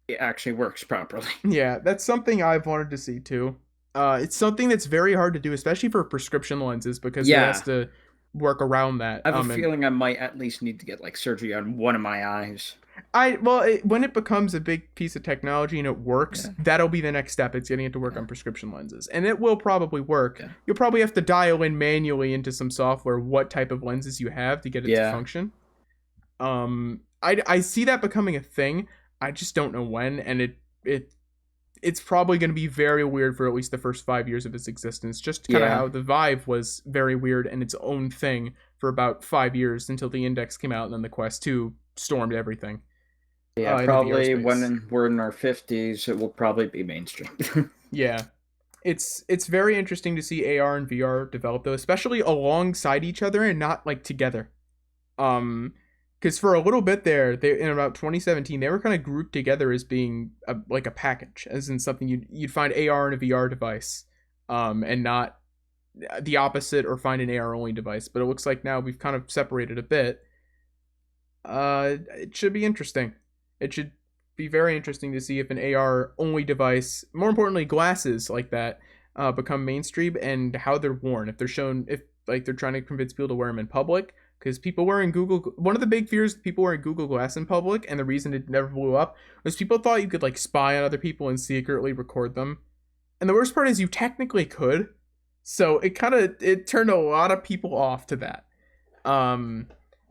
it actually works properly. Yeah, that's something I've wanted to see too. It's something that's very hard to do, especially for prescription lenses, because it has to work around that. I have a feeling I might at least need to get like surgery on one of my eyes. When it becomes a big piece of technology and it works, that'll be the next step. It's getting it to work on prescription lenses, and it will probably work. You'll probably have to dial in manually into some software what type of lenses you have to get it to function. I see that becoming a thing. I just don't know when, and it's probably going to be very weird for at least the first 5 years of its existence. Just kind of how the Vive was very weird and its own thing for about 5 years until the Index came out, and then the Quest 2 stormed everything. Yeah, probably when we're in our 50s, it will probably be mainstream. Yeah. It's very interesting to see AR and VR develop, though, especially alongside each other and not, like, together. Because for a little bit there, in about 2017, they were kind of grouped together as being like a package, as in something you'd find AR in a VR device, and not the opposite, or find an AR-only device. But it looks like now we've kind of separated a bit. It should be interesting. It should be very interesting to see if an AR-only device, more importantly glasses like that, become mainstream, and how they're worn. If they're trying to convince people to wear them in public, because people wearing one of the big fears of people wearing Google Glass in public, and the reason it never blew up, was people thought you could like spy on other people and secretly record them. And the worst part is you technically could. So it turned a lot of people off to that.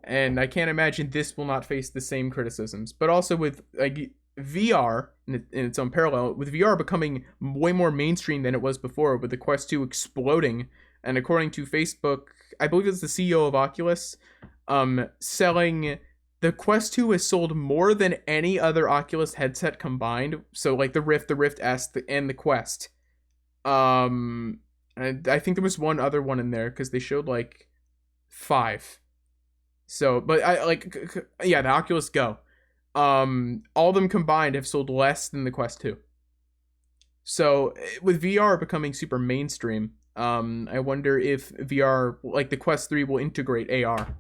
And I can't imagine this will not face the same criticisms. But also with like VR in its own parallel, with VR becoming way more mainstream than it was before, with the Quest 2 exploding, and according to Facebook, I believe it's the CEO of Oculus, selling, the Quest 2 has sold more than any other Oculus headset combined. So like the Rift S, and the Quest. And I think there was one other one in there, because they showed like 5. So, but the Oculus Go. All of them combined have sold less than the Quest 2. So with VR becoming super mainstream, I wonder if VR, like the Quest 3, will integrate AR.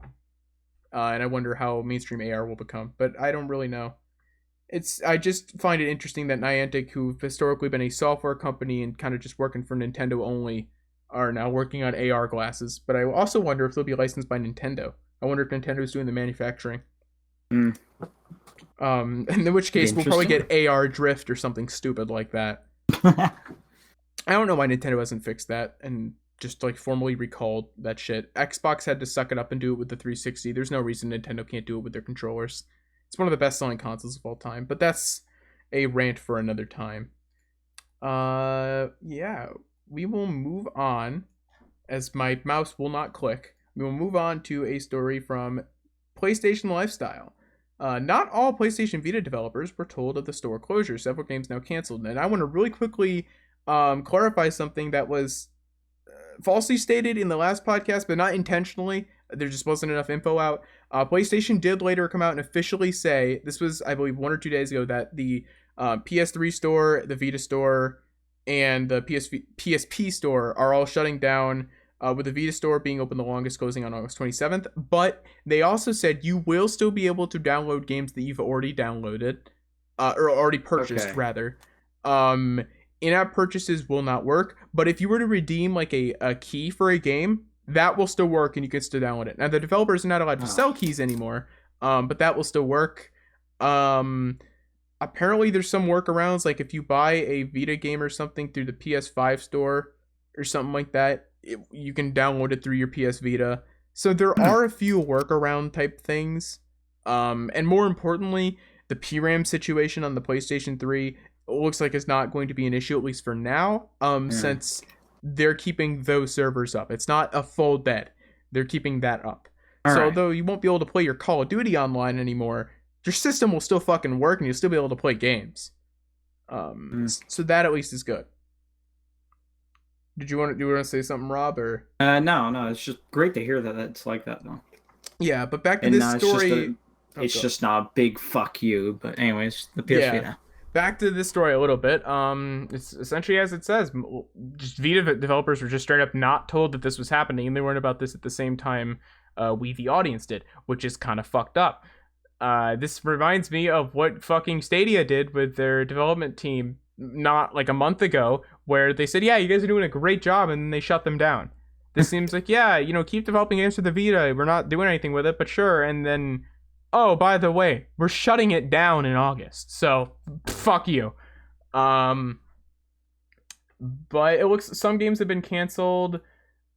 And I wonder how mainstream AR will become. But I don't really know. I just find it interesting that Niantic, who've historically been a software company and kind of just working for Nintendo only, are now working on AR glasses. But I also wonder if they'll be licensed by Nintendo. I wonder if Nintendo's doing the manufacturing. In which case we'll probably get AR drift or something stupid like that. I don't know why Nintendo hasn't fixed that and just like formally recalled that shit. Xbox had to suck it up and do it with the 360. There's no reason Nintendo can't do it with their controllers. It's one of the best selling consoles of all time, but that's a rant for another time. Yeah, we will move on, as my mouse will not click. We will move on to a story from PlayStation Lifestyle. Not all PlayStation Vita developers were told of the store closure. Several games now canceled. And I want to really quickly clarify something that was falsely stated in the last podcast, but not intentionally. There just wasn't enough info out. PlayStation did later come out and officially say, this was, I believe, 1 or 2 days ago, that the PS3 store, the Vita store, and the PSP store are all shutting down, with the Vita store being open the longest, closing on August 27th. But they also said you will still be able to download games that you've already downloaded, or already purchased, rather. In-app purchases will not work, but if you were to redeem like a key for a game, that will still work and you can still download it. Now, the developers are not allowed to sell keys anymore, but that will still work. Apparently there's some workarounds, like if you buy a Vita game or something through the PS5 store or something like that, you can download it through your PS Vita. So there are a few workaround type things. And more importantly, the PRAM situation on the PlayStation 3 looks like it's not going to be an issue, at least for now, since they're keeping those servers up. It's not a full dead. They're keeping that up. So although you won't be able to play your Call of Duty online anymore, your system will still fucking work and you'll still be able to play games. So that at least is good. Do you want to say something, Rob? Or no, it's just great to hear that it's like that, though. Yeah, but back to this story. It's just not a big fuck you, but anyways, the PS Vita. Back to this story a little bit. It's essentially as it says. Just Vita developers were just straight up not told that this was happening, and they weren't about this at the same time we, the audience, did, which is kind of fucked up. This reminds me of what fucking Stadia did with their development team not like a month ago, where they said, yeah, you guys are doing a great job, and then they shut them down. This seems like, yeah, keep developing games for the Vita. We're not doing anything with it, but sure. And then, oh, by the way, we're shutting it down in August. So, fuck you. But it looks, some games have been canceled.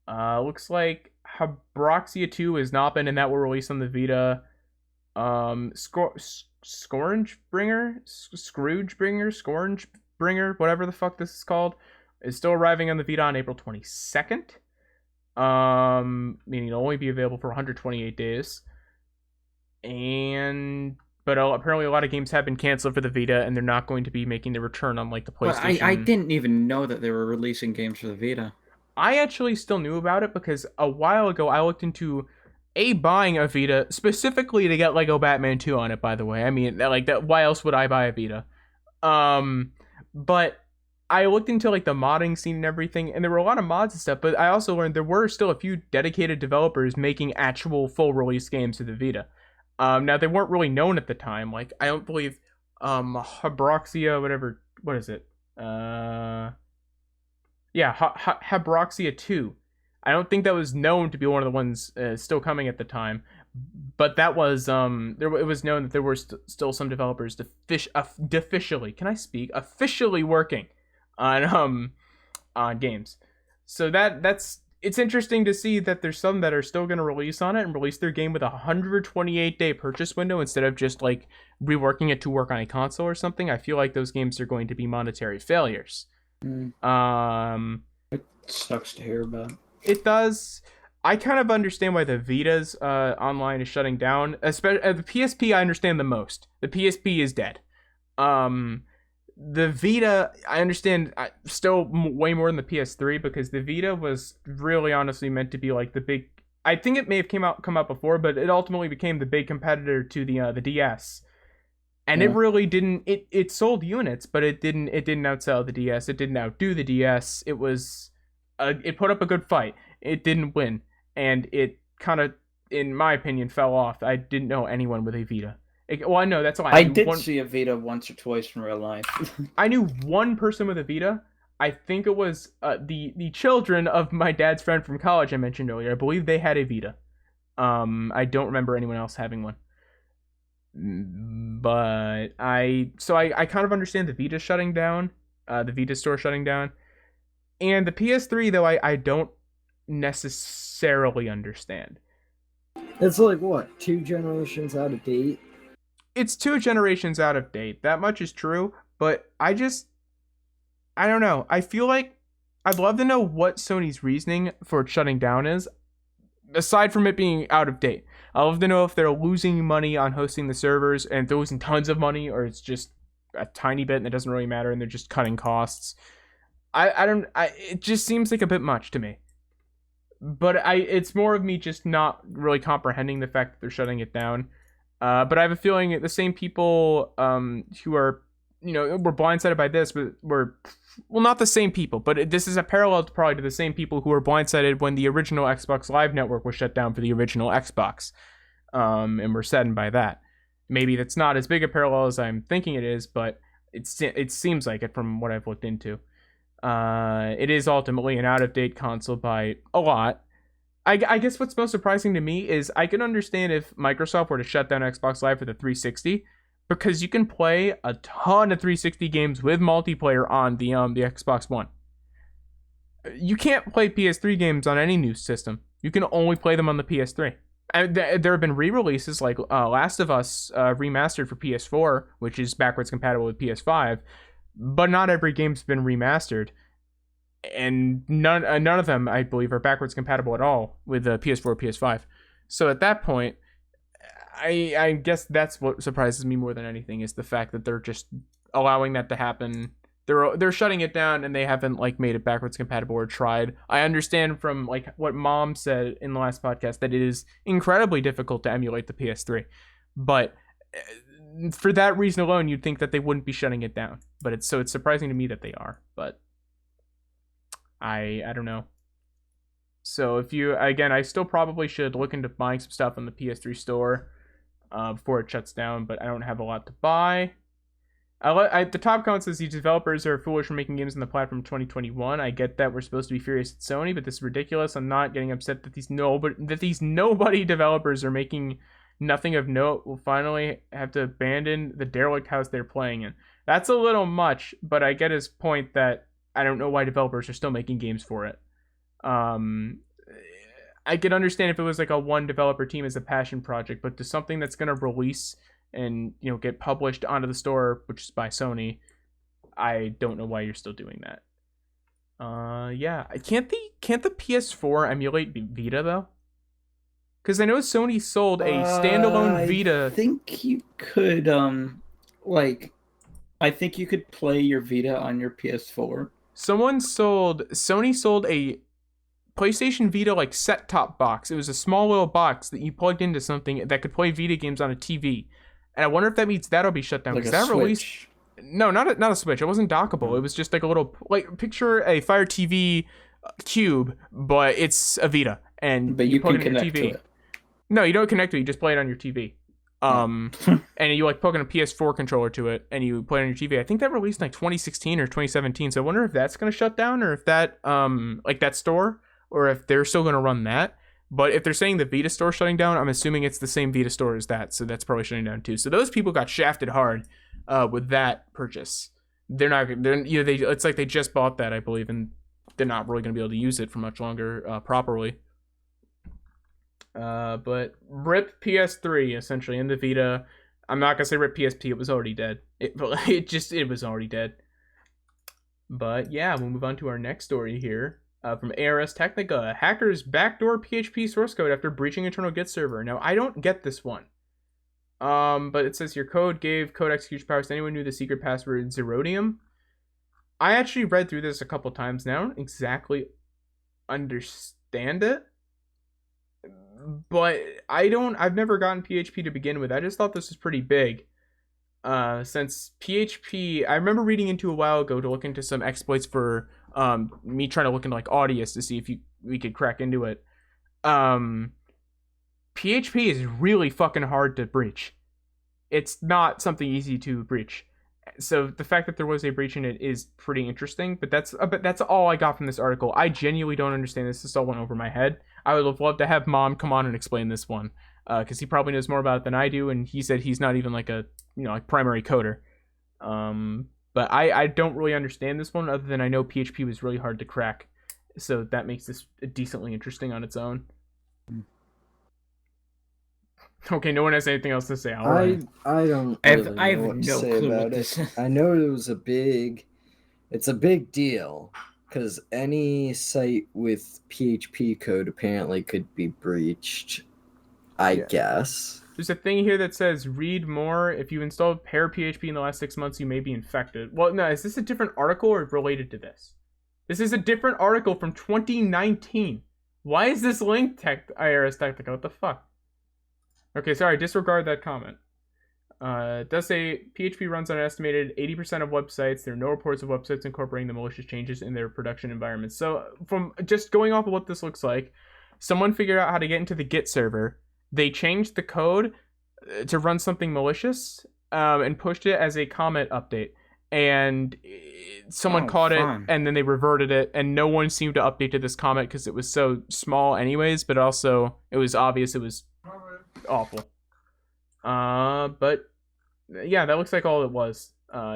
Looks like Habroxia 2 has not been, and that will release on the Vita. Scourge Bringer, whatever the fuck this is called, is still arriving on the Vita on April 22nd. Meaning it'll only be available for 128 days. But apparently a lot of games have been canceled for the Vita, and they're not going to be making the return on like the PlayStation. Well, I didn't even know that they were releasing games for the Vita. I actually still knew about it because a while ago I looked into buying a Vita specifically to get Lego Batman 2 on it, by the way. I mean, like that. Why else would I buy a Vita? But I looked into like the modding scene and everything, and there were a lot of mods and stuff, but I also learned there were still a few dedicated developers making actual full release games for the Vita. Now they weren't really known at the time. Like, I don't believe Habroxia, whatever, what is it? Habroxia 2. I don't think that was known to be one of the ones still coming at the time, but that was it was known that there were still some developers officially working on games. So it's interesting to see that there's some that are still going to release on it and release their game with a 128-day purchase window instead of just like reworking it to work on a console or something. I feel like those games are going to be monetary failures. It sucks to hear about. It does. I kind of understand why the Vita's online is shutting down. Especially the PSP, I understand the most. The PSP is dead. The Vita, I understand still way more than the PS3, because the Vita was really honestly meant to be like the big. I think it may have come out before, but it ultimately became the big competitor to the DS. And it really didn't. It sold units, but it didn't outsell the DS. It didn't outdo the DS. It was it put up a good fight. It didn't win, and it kind of, in my opinion, fell off. I didn't know anyone with a Vita. Well, no, that's a lie. I did see a Vita once or twice in real life. I knew one person with a Vita. I think it was the children of my dad's friend from college I mentioned earlier. I believe they had a Vita. I don't remember anyone else having one. But I kind of understand the Vita shutting down, the Vita store shutting down. And the PS3, though, I don't necessarily understand. It's like, what, 2 generations out of date? It's 2 generations out of date. That much is true, but I don't know. I feel like I'd love to know what Sony's reasoning for shutting down is, aside from it being out of date. I'd love to know if they're losing money on hosting the servers and they're losing tons of money, or it's just a tiny bit and it doesn't really matter and they're just cutting costs. It just seems like a bit much to me. But it's more of me just not really comprehending the fact that they're shutting it down. But I have a feeling the same people who are, were blindsided by this, but not the same people, but this is a parallel probably to the same people who were blindsided when the original Xbox Live network was shut down for the original Xbox, and were saddened by that. Maybe that's not as big a parallel as I'm thinking it is, but it seems like it from what I've looked into. It is ultimately an out-of-date console by a lot. I guess what's most surprising to me is I can understand if Microsoft were to shut down Xbox Live for the 360, because you can play a ton of 360 games with multiplayer on the Xbox One. You can't play PS3 games on any new system. You can only play them on the PS3. And there have been re-releases like Last of Us remastered for PS4, which is backwards compatible with PS5, but not every game's been remastered, and none of them, I believe, are backwards compatible at all with the PS4 or PS5. So at that point, I guess that's what surprises me more than anything, is the fact that they're just allowing that to happen. They're shutting it down and they haven't made it backwards compatible or tried. I understand from what Mom said in the last podcast that it is incredibly difficult to emulate the PS3, but for that reason alone, you'd think that they wouldn't be shutting it down. But it's surprising to me that they are. But I don't know. So I still probably should look into buying some stuff on the PS3 store before it shuts down, but I don't have a lot to buy. The top comment says these developers are foolish for making games on the platform in 2021. I get that we're supposed to be furious at Sony, but this is ridiculous. I'm not getting upset that these nobody developers are making nothing of note will finally have to abandon the derelict house they're playing in. That's a little much, but I get his point that I don't know why developers are still making games for it. I could understand if it was a one developer team as a passion project, but to something that's going to release and get published onto the store, which is by Sony, I don't know why you're still doing that. Yeah, can't the PS4 emulate Vita though? Because I know Sony sold a standalone Vita. I think you could I think you could play your Vita on your PS4. Sony sold a PlayStation Vita set-top box. It was a small little box that you plugged into something that could play Vita games on a TV. And I wonder if that means that'll be shut down. Like a that Switch? Released... No, not a Switch. It wasn't dockable. It was just a little... picture a Fire TV cube, but it's a Vita. But you plug can it in your connect TV. to it. No, you don't connect to it. You just play it on your TV. And you plug in a PS4 controller to it, and you play it on your TV. I think that released in 2016 or 2017. So I wonder if that's going to shut down, or if that that store, or if they're still going to run that. But if they're saying the Vita store shutting down, I'm assuming it's the same Vita store as that. So that's probably shutting down too. So those people got shafted hard with that purchase. It's like they just bought that, I believe, and they're not really going to be able to use it for much longer properly. But rip PS3 essentially, and the Vita. I'm not gonna say rip PSP. It was already dead. It was already dead. But yeah, we'll move on to our next story here. From ARS Technica, hackers backdoor PHP source code after breaching internal Git server. Now I don't get this one. But it says your code gave code execution powers to anyone who knew the secret password Zerodium. I actually read through this a couple times now. I don't exactly understand it. But I've never gotten PHP to begin with. I just thought this was pretty big. Since PHP, I remember reading into a while ago to look into some exploits for Me trying to look into like Audius to see if we could crack into it. PHP is really fucking hard to breach. It's not something easy to breach. So the fact that there was a breach in it is pretty interesting, but that's all I got from this article. I genuinely don't understand this. This all went over my head. I would have loved to have Mom come on and explain this one, because he probably knows more about it than I do, and he said he's not even like a like primary coder. But I don't really understand this one, other than I know PHP was really hard to crack, so that makes this decently interesting on its own. Okay, no one has anything else to say. I don't really I know have what to no say clue about what it. this is. I know it's a big deal, because any site with PHP code apparently could be breached, I guess. There's a thing here that says, read more. If you installed Pair PHP in the last 6 months, you may be infected. Well, no, is this a different article or related to this? This is a different article from 2019. Why is this linked, IRS Technica? What the fuck? Okay, sorry, disregard that comment. It does say PHP runs on an estimated 80% of websites. There are no reports of websites incorporating the malicious changes in their production environments. So from just going off of what this looks like, someone figured out how to get into the Git server. They changed the code to run something malicious and pushed it as a comment update. And someone caught it, and then they reverted it, and no one seemed to update to this comment because it was so small anyways, but also it was obvious it was awful. But yeah, that looks like all it was.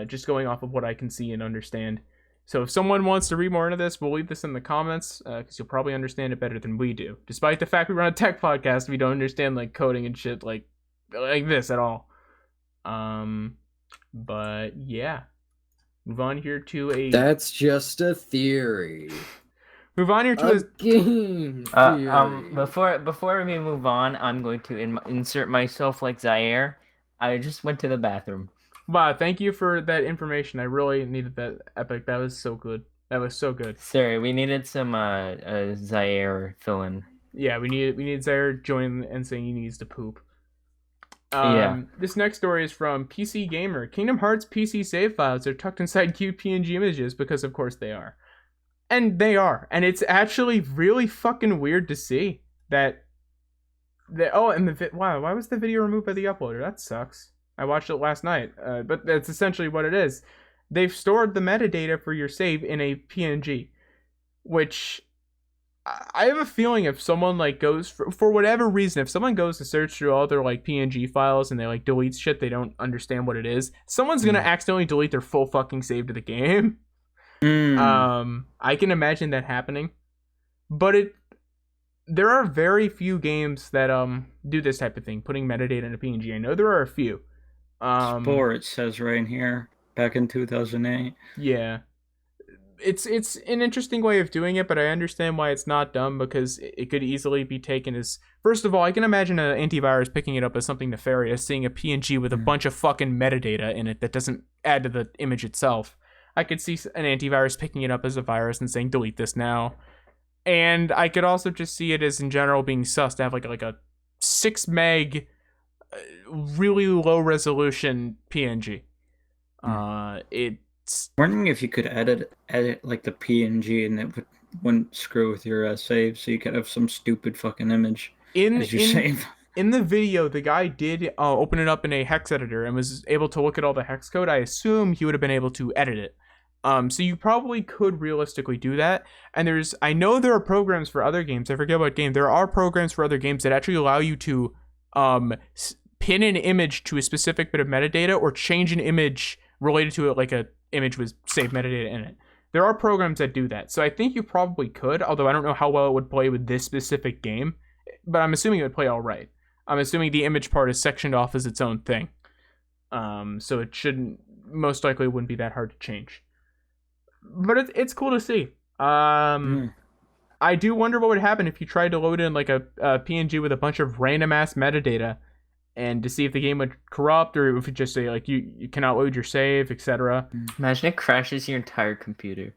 Just going off of what I can see and understand. So if someone wants to read more into this, we'll leave this in the comments, because you'll probably understand it better than we do. Despite the fact we run a tech podcast, we don't understand like coding and shit like this at all. But yeah, move on here to a. That's just a theory. Move on here to a game theory. Before we move on, I'm going to insert myself like Zaire. I just went to the bathroom. Wow, thank you for that information. I really needed that, Epic. That was so good. That was so good. Sorry, we needed some Zaire fill-in. Yeah, we need Zaire joining and saying he needs to poop. Yeah. This next story is from PC Gamer. Kingdom Hearts PC save files are tucked inside cute PNG images because, of course, they are. And they are. And it's actually really fucking weird to see that. Wow, why was the video removed by the uploader? That sucks. I watched it last night. But that's essentially what it is. They've stored the metadata for your save in a PNG, which I have a feeling if someone like goes for whatever reason, if someone goes to search through all their like PNG files and they like delete shit they don't understand what it is, someone's gonna accidentally delete their full fucking save to the game. I can imagine that happening, but there are very few games that do this type of thing, putting metadata in a PNG. I know there are a few. Spore, it says right here, back in 2008. Yeah. It's an interesting way of doing it, but I understand why it's not done, because it could easily be taken as... First of all, I can imagine an antivirus picking it up as something nefarious, seeing a PNG with a bunch of fucking metadata in it that doesn't add to the image itself. I could see an antivirus picking it up as a virus and saying, delete this now. And I could also just see it as, in general, being sus to have like a 6 meg, really low resolution PNG. Wondering if you could edit like the PNG and it wouldn't screw with your save, so you could have some stupid fucking image as you save. In the video, the guy did open it up in a hex editor and was able to look at all the hex code. I assume he would have been able to edit it. So you probably could realistically do that. And I know there are programs for other games. I forget what game. There are programs for other games that actually allow you to pin an image to a specific bit of metadata or change an image related to it, like a image with saved metadata in it. There are programs that do that. So I think you probably could, although I don't know how well it would play with this specific game, but I'm assuming it would play all right. I'm assuming the image part is sectioned off as its own thing. So it most likely wouldn't be that hard to change. But it's cool to see. I do wonder what would happen if you tried to load in like a PNG with a bunch of random ass metadata, and to see if the game would corrupt, or if it just say like you cannot load your save, etc. Imagine it crashes your entire computer.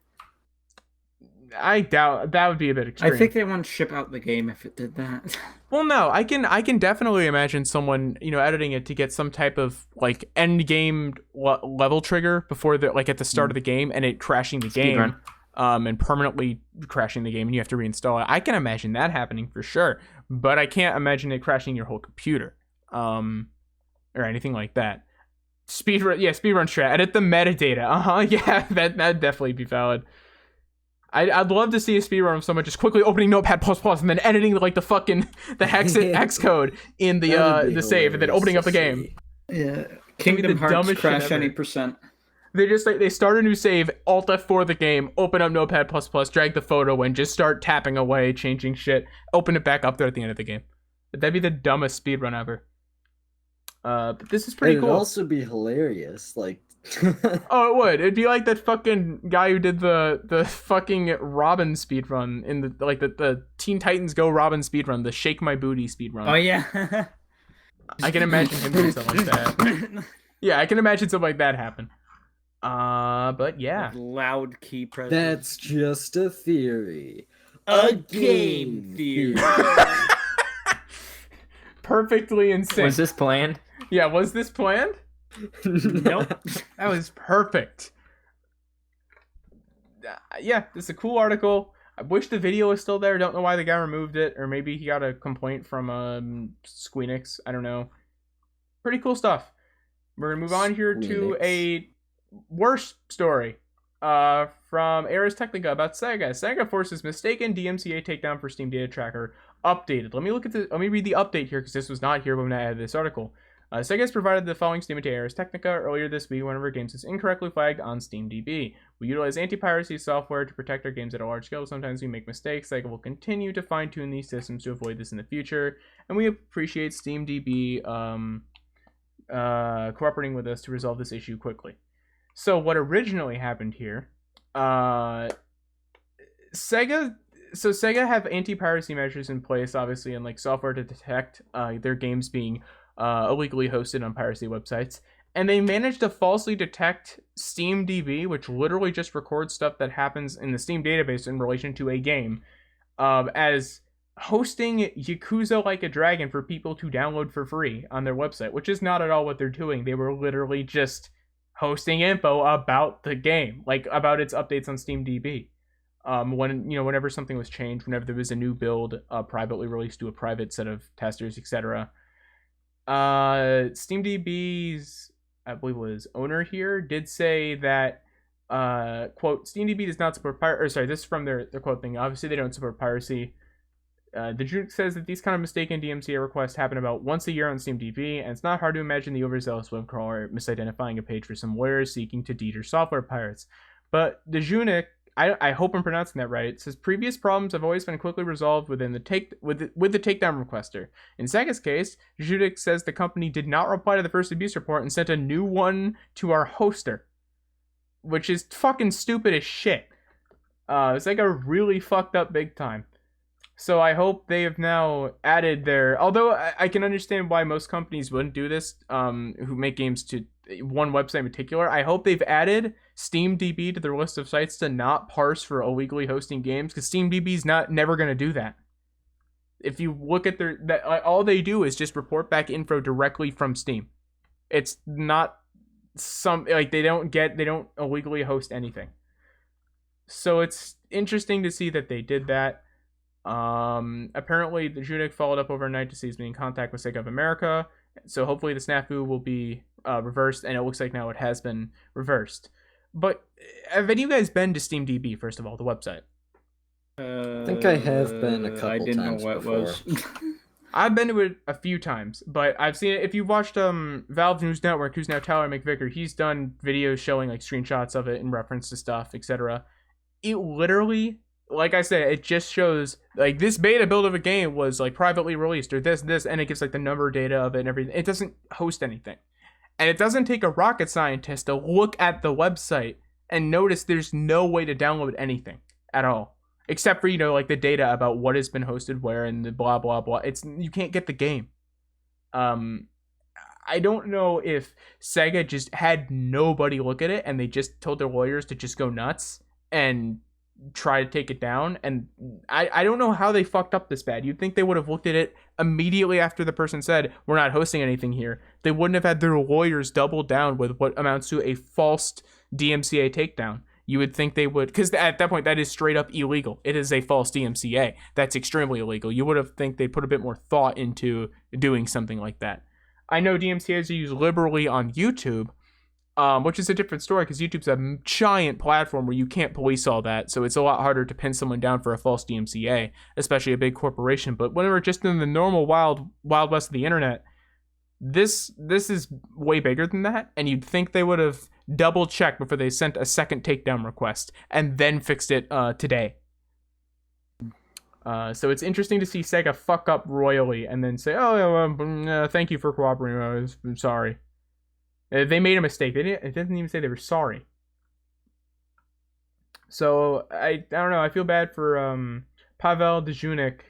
I doubt that would be a bit extreme. I think they wouldn't ship out the game if it did that. Well, no, I can definitely imagine someone editing it to get some type of like end game level trigger before like at the start of the game, and it crashing the game. and permanently crashing the game, and you have to reinstall it. I can imagine that happening for sure, but I can't imagine it crashing your whole computer, or anything like that. Speedrun strat. Edit the metadata. Yeah, that'd definitely be valid. I'd love to see a speedrun of someone just quickly opening Notepad++ and then editing like the hex code in the save and then opening up the game. Yeah, Kingdom Hearts crash any percent. They start a new save, Alt F4 the game, open up Notepad++, drag the photo in, just start tapping away, changing shit, open it back up there at the end of the game. That'd be the dumbest speedrun ever. But this is pretty cool. It'd also be hilarious, like. Oh, it would. It'd be like that fucking guy who did the fucking Robin speedrun in the Teen Titans Go Robin speedrun, the Shake My Booty speedrun. Oh yeah. I can imagine him doing something like that. Yeah, I can imagine something like that happen. But yeah. With loud key presses. That's just a theory. A game theory. Perfectly insane. Was this planned? Yeah, was this planned? Nope. That was perfect. Yeah, this is a cool article. I wish the video was still there. Don't know why the guy removed it, or maybe he got a complaint from Squeenix. I don't know. Pretty cool stuff. We're gonna move on here to a worse story from Ars Technica about Sega. Sega forces mistaken DMCA takedown for Steam Data Tracker updated. Let me read the update here because this was not here when I added this article. Sega has provided the following statement to Ars Technica earlier this week. One of our games is incorrectly flagged on SteamDB. We utilize anti-piracy software to protect our games at a large scale. Sometimes we make mistakes. Sega will continue to fine-tune these systems to avoid this in the future, and we appreciate SteamDB cooperating with us to resolve this issue quickly. So what originally happened here, Sega have anti-piracy measures in place, obviously, and like software to detect their games being illegally hosted on piracy websites, and they managed to falsely detect SteamDB, which literally just records stuff that happens in the Steam database in relation to a game, as hosting Yakuza Like a Dragon for people to download for free on their website, which is not at all what they're doing. They were literally just hosting info about the game, like about its updates on SteamDB. Whenever something was changed, whenever there was a new build privately released to a private set of testers, etc. SteamDB's, I believe it was owner here, did say that, quote, SteamDB does not support piracy. This is from their quote thing. Obviously, they don't support piracy. The Juke says that these kind of mistaken DMCA requests happen about once a year on SteamDB, and it's not hard to imagine the overzealous web crawler misidentifying a page for some lawyers seeking to deter software pirates. But the Junik, I hope I'm pronouncing that right, says previous problems have always been quickly resolved with the takedown requester. In Sega's case, Judik says the company did not reply to the first abuse report and sent a new one to our hoster, which is fucking stupid as shit. Sega really fucked up big time. So I hope they have now added their... Although I can understand why most companies wouldn't do this, who make games to one website in particular. I hope they've added SteamDB to their list of sites to not parse for illegally hosting games, because SteamDB's never going to do that. If you look at all they do is just report back info directly from Steam. It's not they don't illegally host anything. So it's interesting to see that they did that. Apparently the Junik followed up overnight to see he's been in contact with Sega of America, so hopefully the snafu will be reversed, and it looks like now it has been reversed. But have any of you guys been to SteamDB, first of all, the website? I think I have been a couple times. I didn't know what before. It was. I've been to it a few times, but I've seen it. If you've watched Valve News Network, who's now Tyler McVicker, he's done videos showing like screenshots of it in reference to stuff, etc. It literally, like I said, it just shows like this beta build of a game was like privately released or this, and it gives like the number data of it and everything. It doesn't host anything. And it doesn't take a rocket scientist to look at the website and notice there's no way to download anything at all. Except for, like the data about what has been hosted where and the blah, blah, blah. You can't get the game. I don't know if Sega just had nobody look at it and they just told their lawyers to just go nuts and try to take it down. And I don't know how they fucked up this bad. You'd think they would have looked at it immediately after the person said, we're not hosting anything here. They wouldn't have had their lawyers double down with what amounts to a false DMCA takedown. You would think they would, because at that point that is straight up illegal. It is a false DMCA. That's extremely illegal. You would have think they put a bit more thought into doing something like that. I know DMCAs are used liberally on YouTube, which is a different story because YouTube's a giant platform where you can't police all that, so it's a lot harder to pin someone down for a false DMCA, especially a big corporation. But when we're just in the normal wild west of the internet, this is way bigger than that, and you'd think they would have double checked before they sent a second takedown request and then fixed it today. So it's interesting to see Sega fuck up royally and then say, thank you for cooperating. I'm sorry. They made a mistake. It doesn't even say they were sorry. So I don't know. I feel bad for Pavel Dejunik.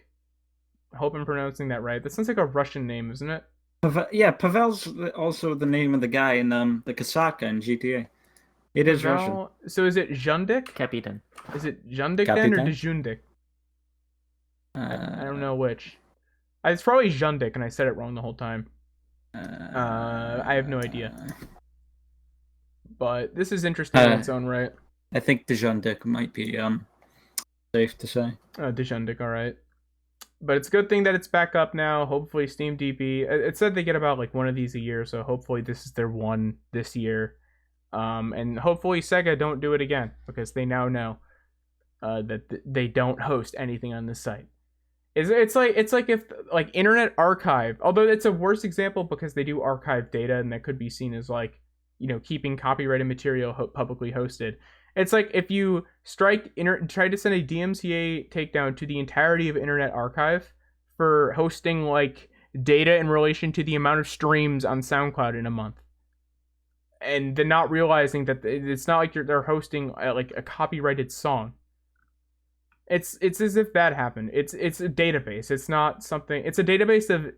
I hope I'm pronouncing that right. That sounds like a Russian name, isn't it? Pavel's also the name of the guy in the Kasaka in GTA. It is Russian. So is it Zhundik? Capitan. Is it Zhundik then or Dejundik? I don't know which. It's probably Zhundik, and I said it wrong the whole time. I have no idea. But this is interesting in its own right. I think Dejundik might be safe to say. Dejundik, all right. But it's a good thing that it's back up now. Hopefully SteamDB. It said they get about like one of these a year, so hopefully this is their one this year. And hopefully Sega don't do it again, because they now know that they don't host anything on this site. It's like if like Internet Archive, although it's a worse example because they do archive data and that could be seen as like, keeping copyrighted material publicly hosted. It's like if you try to send a DMCA takedown to the entirety of Internet Archive for hosting like data in relation to the amount of streams on SoundCloud in a month, and then not realizing that it's not like they're hosting like a copyrighted song. It's as if that happened. It's a database. It's not something. It's a database of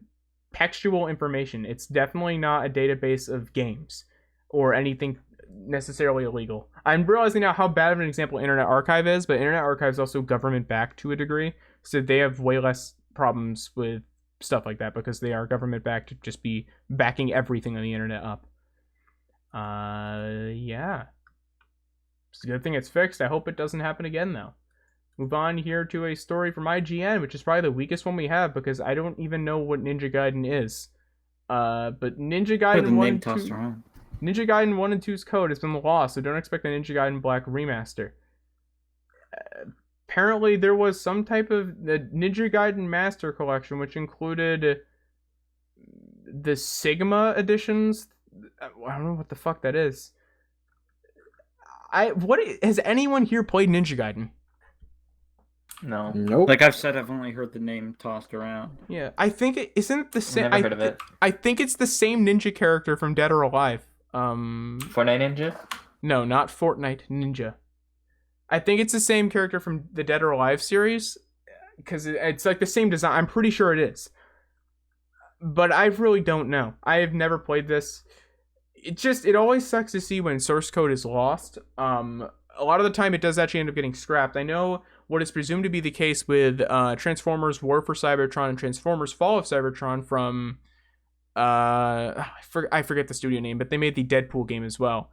textual information. It's definitely not a database of games or anything necessarily illegal. I'm realizing now how bad of an example Internet Archive is, but Internet Archive is also government backed to a degree, so they have way less problems with stuff like that because they are government backed to just be backing everything on the internet up. Yeah. It's a good thing it's fixed. I hope it doesn't happen again though. Move on here to a story from IGN, which is probably the weakest one we have because I don't even know what Ninja Gaiden is. But Ninja Gaiden 1 and 2, Ninja Gaiden 1 and 2's code has been lost, so don't expect a Ninja Gaiden Black remaster. Apparently there was some type of the Ninja Gaiden Master Collection, which included the Sigma editions. I don't know what the fuck that is. Has anyone here played Ninja Gaiden? No. Nope. Like I've said, I've only heard the name tossed around. Yeah, I think it isn't the same. Never heard of it. I think it's the same ninja character from Dead or Alive. Fortnite Ninja? No, not Fortnite Ninja. I think it's the same character from the Dead or Alive series because it's like the same design. I'm pretty sure it is, but I really don't know. I have never played this. It always sucks to see when source code is lost. A lot of the time it does actually end up getting scrapped. I know what is presumed to be the case with Transformers War for Cybertron and Transformers Fall of Cybertron from I forget the studio name, but they made the Deadpool game as well.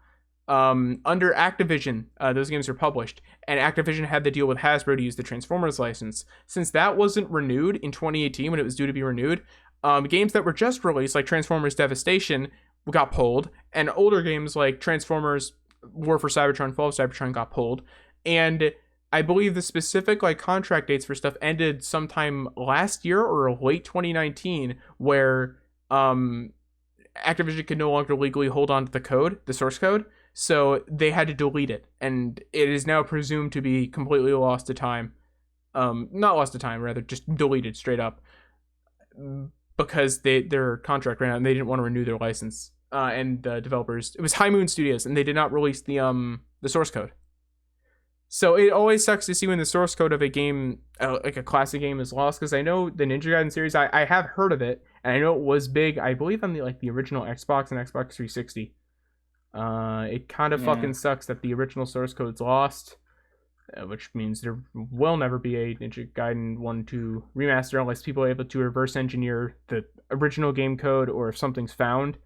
Under Activision, those games were published, and Activision had to deal with Hasbro to use the Transformers license. Since that wasn't renewed in 2018 when it was due to be renewed, games that were just released, like Transformers Devastation, got pulled, and older games like Transformers War for Cybertron, Fall of Cybertron got pulled, and I believe the specific like contract dates for stuff ended sometime last year or late 2019, where Activision could no longer legally hold on to the code, the source code, so they had to delete it, and it is now presumed to be completely lost to time. Not lost to time, rather just deleted straight up, because their contract ran out and they didn't want to renew their license. And the developers, it was High Moon Studios, and they did not release the source code. So it always sucks to see when the source code of a game, like a classic game, is lost. Because I know the Ninja Gaiden series, I have heard of it, and I know it was big. I believe on the original Xbox and Xbox 360. It kind of fucking sucks that the original source code's lost, which means there will never be a Ninja Gaiden 1-2 remaster unless people are able to reverse engineer the original game code, or if something's found.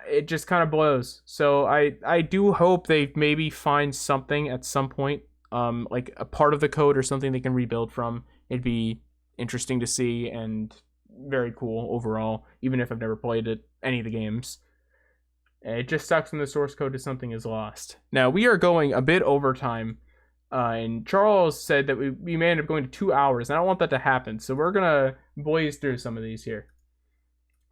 it just kind of blows. So I do hope they maybe find something at some point, like a part of the code or something they can rebuild from. It'd be interesting to see and very cool overall, even if I've never played any of the games. It just sucks when the source code to something is lost. Now, we are going a bit over time, and Charles said that we may end up going to 2 hours, and I don't want that to happen, so we're going to blaze through some of these here.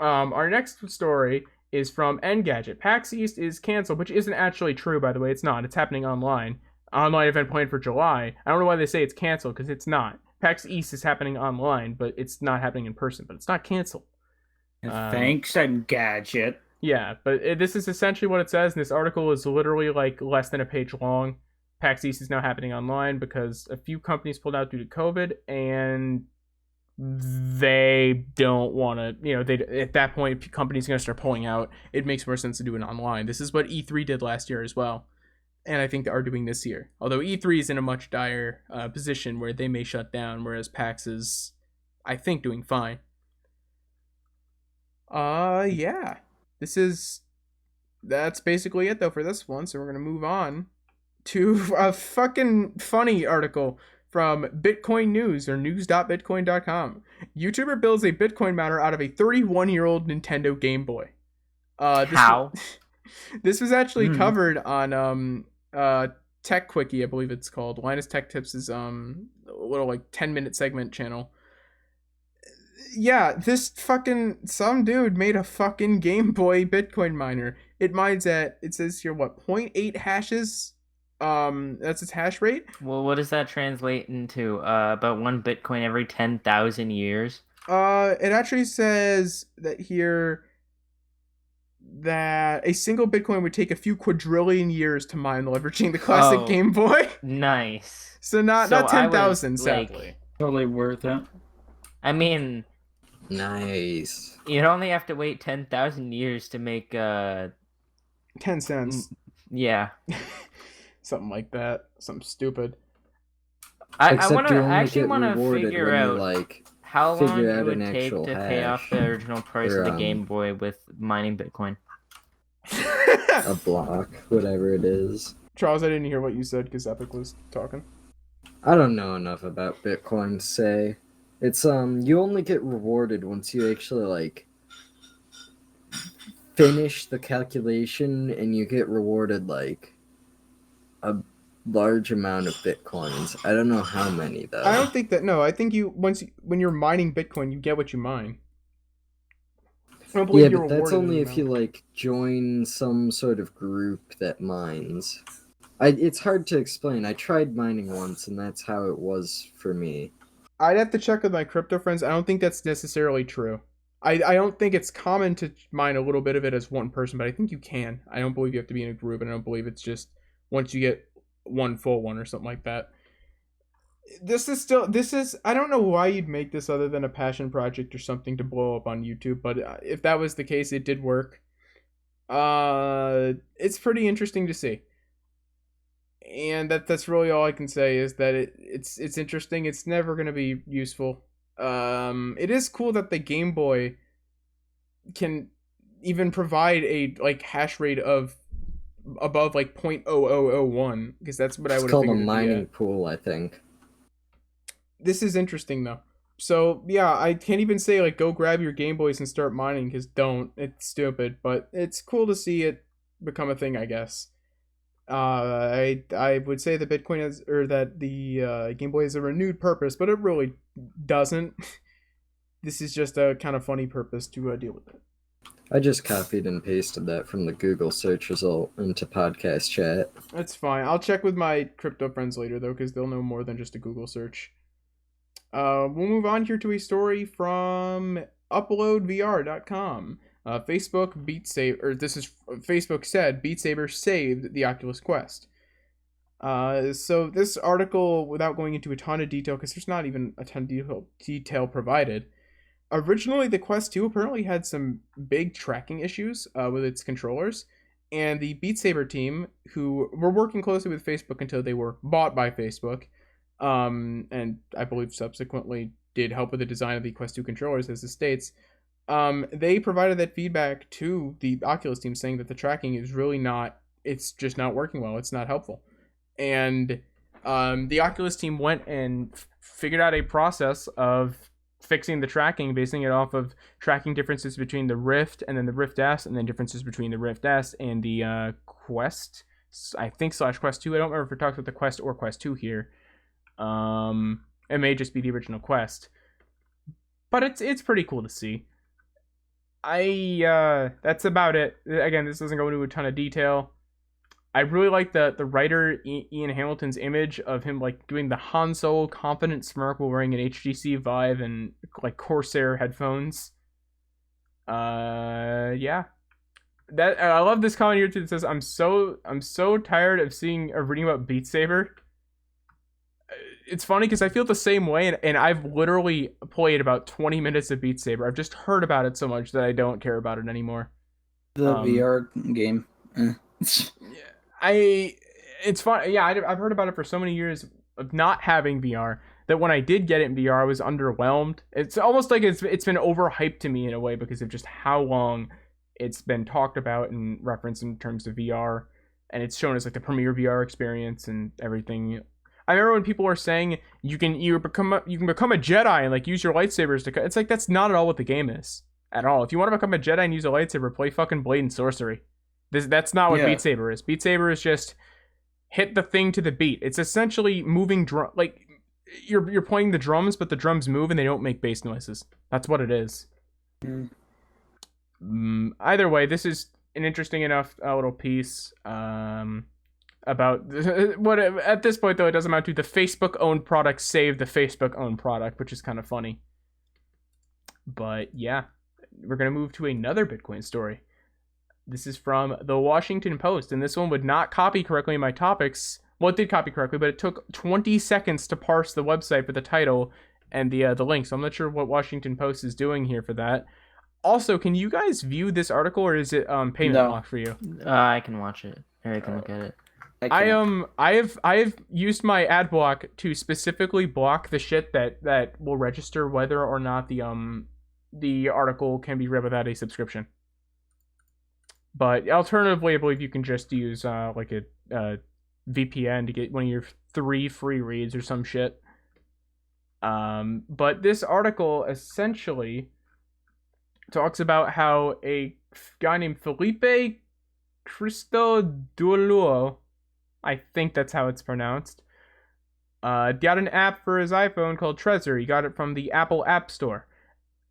Our next story is from Engadget. PAX East is canceled, which isn't actually true, by the way. It's not. It's happening online. Online event planned for July. I don't know why they say it's canceled, because it's not. PAX East is happening online, but it's not happening in person, but it's not canceled. Thanks, Engadget. Yeah, but this is essentially what it says, and this article is literally like less than a page long. PAX East is now happening online because a few companies pulled out due to COVID, and they don't want to, at that point, companies are going to start pulling out. It makes more sense to do it online. This is what E3 did last year as well, and I think they are doing this year. Although E3 is in a much dire position where they may shut down, whereas PAX is, I think, doing fine. Yeah. That's basically it though for this one, so we're gonna move on to a fucking funny article from Bitcoin News or news.bitcoin.com. YouTuber builds a Bitcoin miner out of a 31-year-old Nintendo Game Boy. How? This was actually covered on Tech Quickie, I believe it's called. Linus Tech Tips is little like 10-minute segment channel. Yeah, some dude made a fucking Game Boy Bitcoin miner. It mines at, it says here, 0.8 hashes? That's its hash rate? Well, what does that translate into? About 1 Bitcoin every 10,000 years? It actually says that here that a single Bitcoin would take a few quadrillion years to mine, leveraging the classic Game Boy. Nice. So not 10,000, sadly. Like, totally worth it. I mean... Nice. You'd only have to wait 10,000 years to make 10 cents. Yeah. Something like that. Something stupid. I actually want to figure out how long it would take to pay off the original price of the Game Boy with mining Bitcoin. A block, whatever it is. Charles, I didn't hear what you said because Epic was talking. I don't know enough about Bitcoin to say. It's you only get rewarded once you actually finish the calculation, and you get rewarded a large amount of Bitcoins. I don't know how many though. I don't think that. No, I think when you're mining Bitcoin, you get what you mine. Yeah, but that's only if you join some sort of group that mines. It's hard to explain. I tried mining once, and that's how it was for me. I'd have to check with my crypto friends. I don't think that's necessarily true. I don't think it's common to mine a little bit of it as one person, but I think you can. I don't believe you have to be in a group, and I don't believe it's just once you get one full one or something like that. This is I don't know why you'd make this other than a passion project or something to blow up on YouTube, but if that was the case, it did work. It's pretty interesting to see. And that's really all I can say is that it's interesting. It's never going to be useful. It is cool that the Game Boy can even provide a hash rate of above 0.0001, because that's what I would have figured. It's called a mining pool, I think. This is interesting though. So yeah, I can't even say go grab your Game Boys and start mining, because don't. It's stupid, but it's cool to see it become a thing, I guess. I would say that the Game Boy has a renewed purpose, but it really doesn't. This is just a kind of funny purpose to deal with it. I just copied and pasted that from the Google search result into podcast chat. That's fine. I'll check with my crypto friends later though, because they'll know more than just a Google search. We'll move on here to a story from uploadvr.com. Facebook said Beat Saber saved the Oculus Quest. So this article, without going into a ton of detail, because there's not even a ton of detail provided, originally the Quest 2 apparently had some big tracking issues with its controllers, and the Beat Saber team, who were working closely with Facebook until they were bought by Facebook, and I believe subsequently did help with the design of the Quest 2 controllers, as it states, They provided that feedback to the Oculus team, saying that the tracking is really not. It's just not working well. It's not helpful, and the Oculus team went and figured out a process of fixing the tracking, basing it off of tracking differences between the Rift and then the Rift S, and then differences between the Rift S and the Quest. I think /Quest 2. I don't remember if it talks about the Quest or Quest 2 here. It may just be the original Quest, but it's pretty cool to see. That's about it. Again, this doesn't go into a ton of detail. I really like the writer Ian Hamilton's image of him like doing the Han Solo confident smirk while wearing an HTC Vive and like Corsair headphones. Yeah. That I love this comment here too that says I'm so tired of reading about Beat Saber. It's funny because I feel the same way, and I've literally played about 20 minutes of Beat Saber. I've just heard about it so much that I don't care about it anymore. The VR game. It's fun. Yeah, I've heard about it for so many years of not having VR that when I did get it in VR, I was underwhelmed. It's almost like it's been overhyped to me in a way because of just how long it's been talked about and referenced in terms of VR, and it's shown as like the premier VR experience and everything. I remember when people were saying you can become a Jedi and like use your lightsabers to. It's like that's not at all what the game is at all. If you want to become a Jedi and use a lightsaber, play fucking Blade and Sorcery. That's not what Beat Saber is. Beat Saber is just hit the thing to the beat. It's essentially moving like you're playing the drums, but the drums move and they don't make bass noises. That's what it is. Either way, this is an interesting enough little piece. About what at this point though it doesn't amount to the Facebook owned product save the Facebook owned product, which is kind of funny. But yeah, we're gonna move to another Bitcoin story. This is from the Washington Post, and this one would not copy correctly in my topics. Well, it did copy correctly, but it took 20 seconds to parse the website for the title and the link. So I'm not sure what Washington Post is doing here for that. Also, can you guys view this article, or is it payment block for you? I can watch it, or I can look at it. I have used my ad block to specifically block the shit that will register whether or not the article can be read without a subscription. But alternatively, I believe you can just use like a VPN to get one of your 3 free reads or some shit. But this article essentially talks about how a guy named Felipe Cristodulo, I think that's how it's pronounced, got an app for his iPhone called Trezor. He got it from the Apple App Store.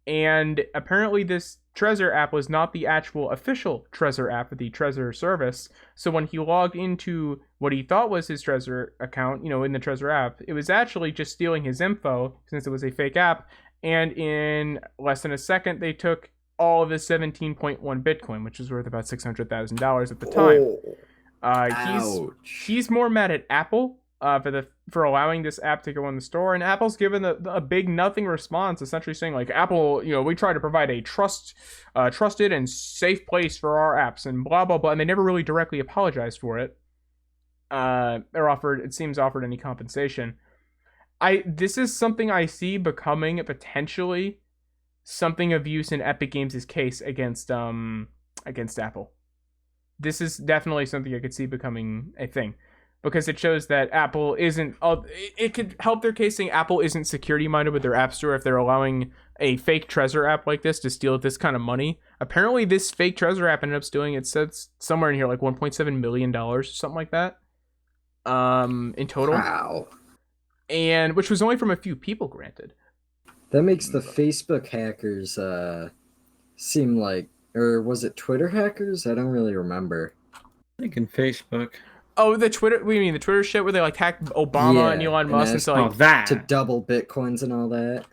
And apparently this Trezor app was not the actual official Trezor app, the Trezor service. So when he logged into what he thought was his Trezor account, in the Trezor app, it was actually just stealing his info since it was a fake app. And in less than a second, they took all of his 17.1 Bitcoin, which was worth about $600,000 at the time. He's more mad at Apple for allowing this app to go in the store, and Apple's given a big nothing response, essentially saying like, Apple, we try to provide a trusted and safe place for our apps and blah blah blah, and they never really directly apologized for it, or offered any compensation. This is something I see becoming potentially something of use in Epic Games' case against Apple. This is definitely something I could see becoming a thing, because it shows that Apple isn't. It could help their case saying Apple isn't security minded with their app store if they're allowing a fake Trezor app like this to steal this kind of money. Apparently, this fake Trezor app ended up stealing. It says somewhere in here like $1.7 million, something like that, in total. Wow. And which was only from a few people, granted. That makes the Facebook hackers seem like, or was it Twitter hackers? I don't really remember. I think in Facebook. Oh, the Twitter. What do you mean the Twitter shit where they like hacked Obama and Elon Musk and so like that to double Bitcoins and all that?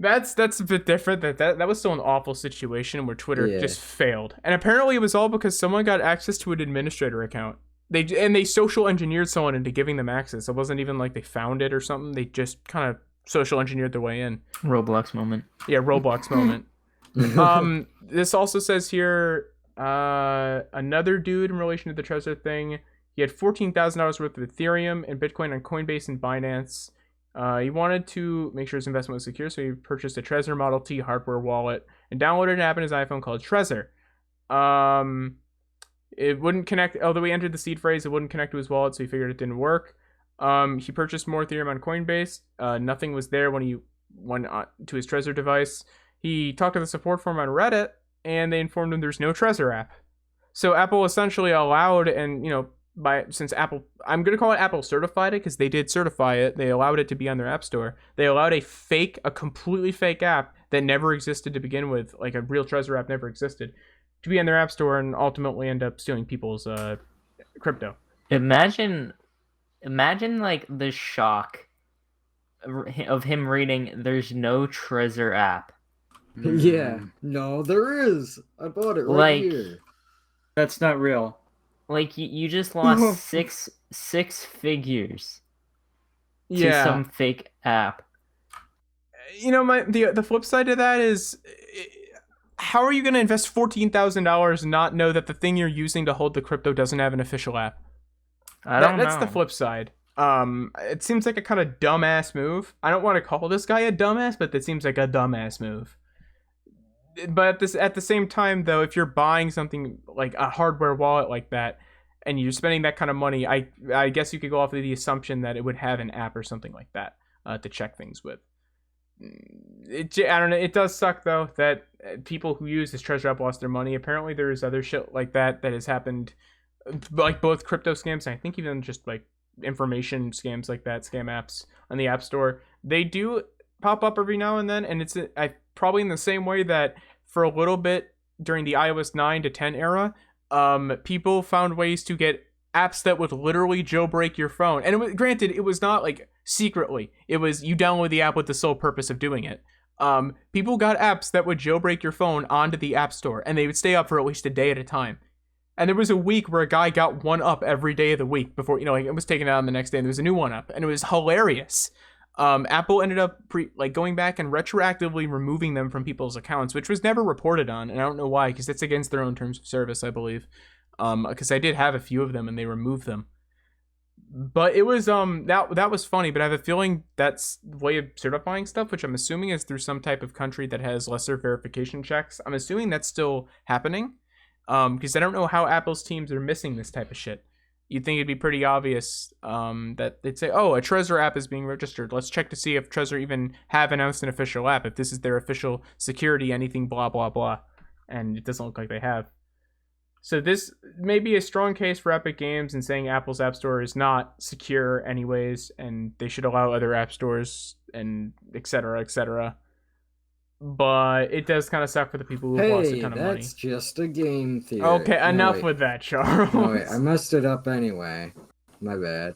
That's a bit different. That was still an awful situation where Twitter just failed, and apparently it was all because someone got access to an administrator account. They social engineered someone into giving them access. It wasn't even like they found it or something. They just kind of social engineered their way in. Roblox moment. Yeah, Roblox moment. This also says here, another dude in relation to the Trezor thing. He had $14,000 worth of Ethereum and Bitcoin on Coinbase and Binance. He wanted to make sure his investment was secure, so he purchased a Trezor Model T hardware wallet and downloaded an app on his iPhone called Trezor. It wouldn't connect, although he entered the seed phrase, it wouldn't connect to his wallet, so he figured it didn't work. He purchased more Ethereum on Coinbase. Nothing was there when he went to his Trezor device. He talked to the support forum on Reddit, and they informed him there's no Trezor app. So Apple essentially allowed, and since Apple, I'm going to call it Apple certified it, because they did certify it. They allowed it to be on their app store. They allowed a completely fake app that never existed to begin with, like a real Trezor app never existed, to be on their app store and ultimately end up stealing people's crypto. Imagine like the shock of him reading there's no Trezor app. Yeah, no, there is. I bought it right here. That's not real. Like you just lost six figures to some fake app. The flip side to that is, how are you going to invest $14,000 and not know that the thing you're using to hold the crypto doesn't have an official app? I don't know. That's the flip side. It seems like a kind of dumbass move. I don't want to call this guy a dumbass, but it seems like a dumbass move. But at the same time, though, if you're buying something like a hardware wallet like that, and you're spending that kind of money, I guess you could go off of the assumption that it would have an app or something like that to check things with. I don't know. It does suck, though, that people who use this Trezor app lost their money. Apparently, there's other shit like that has happened, like both crypto scams, and I think even just like information scams like that, scam apps on the App Store. They do pop up every now and then, and it's probably in the same way that for a little bit during the iOS 9 to 10 era, people found ways to get apps that would literally jailbreak your phone. And granted, it was not like secretly. It was you download the app with the sole purpose of doing it. People got apps that would jailbreak your phone onto the App Store, and they would stay up for at least a day at a time. And there was a week where a guy got one up every day of the week before, it was taken out on the next day, and there was a new one up, and it was hilarious. Apple ended up going back and retroactively removing them from people's accounts, which was never reported on, and I don't know why, because it's against their own terms of service, I believe. Because I did have a few of them, and they removed them. But it was that was funny, but I have a feeling that's the way of certifying stuff, which I'm assuming is through some type of country that has lesser verification checks. I'm assuming that's still happening, because I don't know how Apple's teams are missing this type of shit. You'd think it'd be pretty obvious that they'd say, oh, a Trezor app is being registered. Let's check to see if Trezor even have announced an official app, if this is their official security, anything, blah, blah, blah. And it doesn't look like they have. So this may be a strong case for Epic Games in saying Apple's App Store is not secure anyways, and they should allow other app stores and et cetera, et cetera. But it does kind of suck for the people who lost a ton of money. Hey, that's just a game theory. Okay, enough with that, Charles. No, wait, I messed it up anyway. My bad.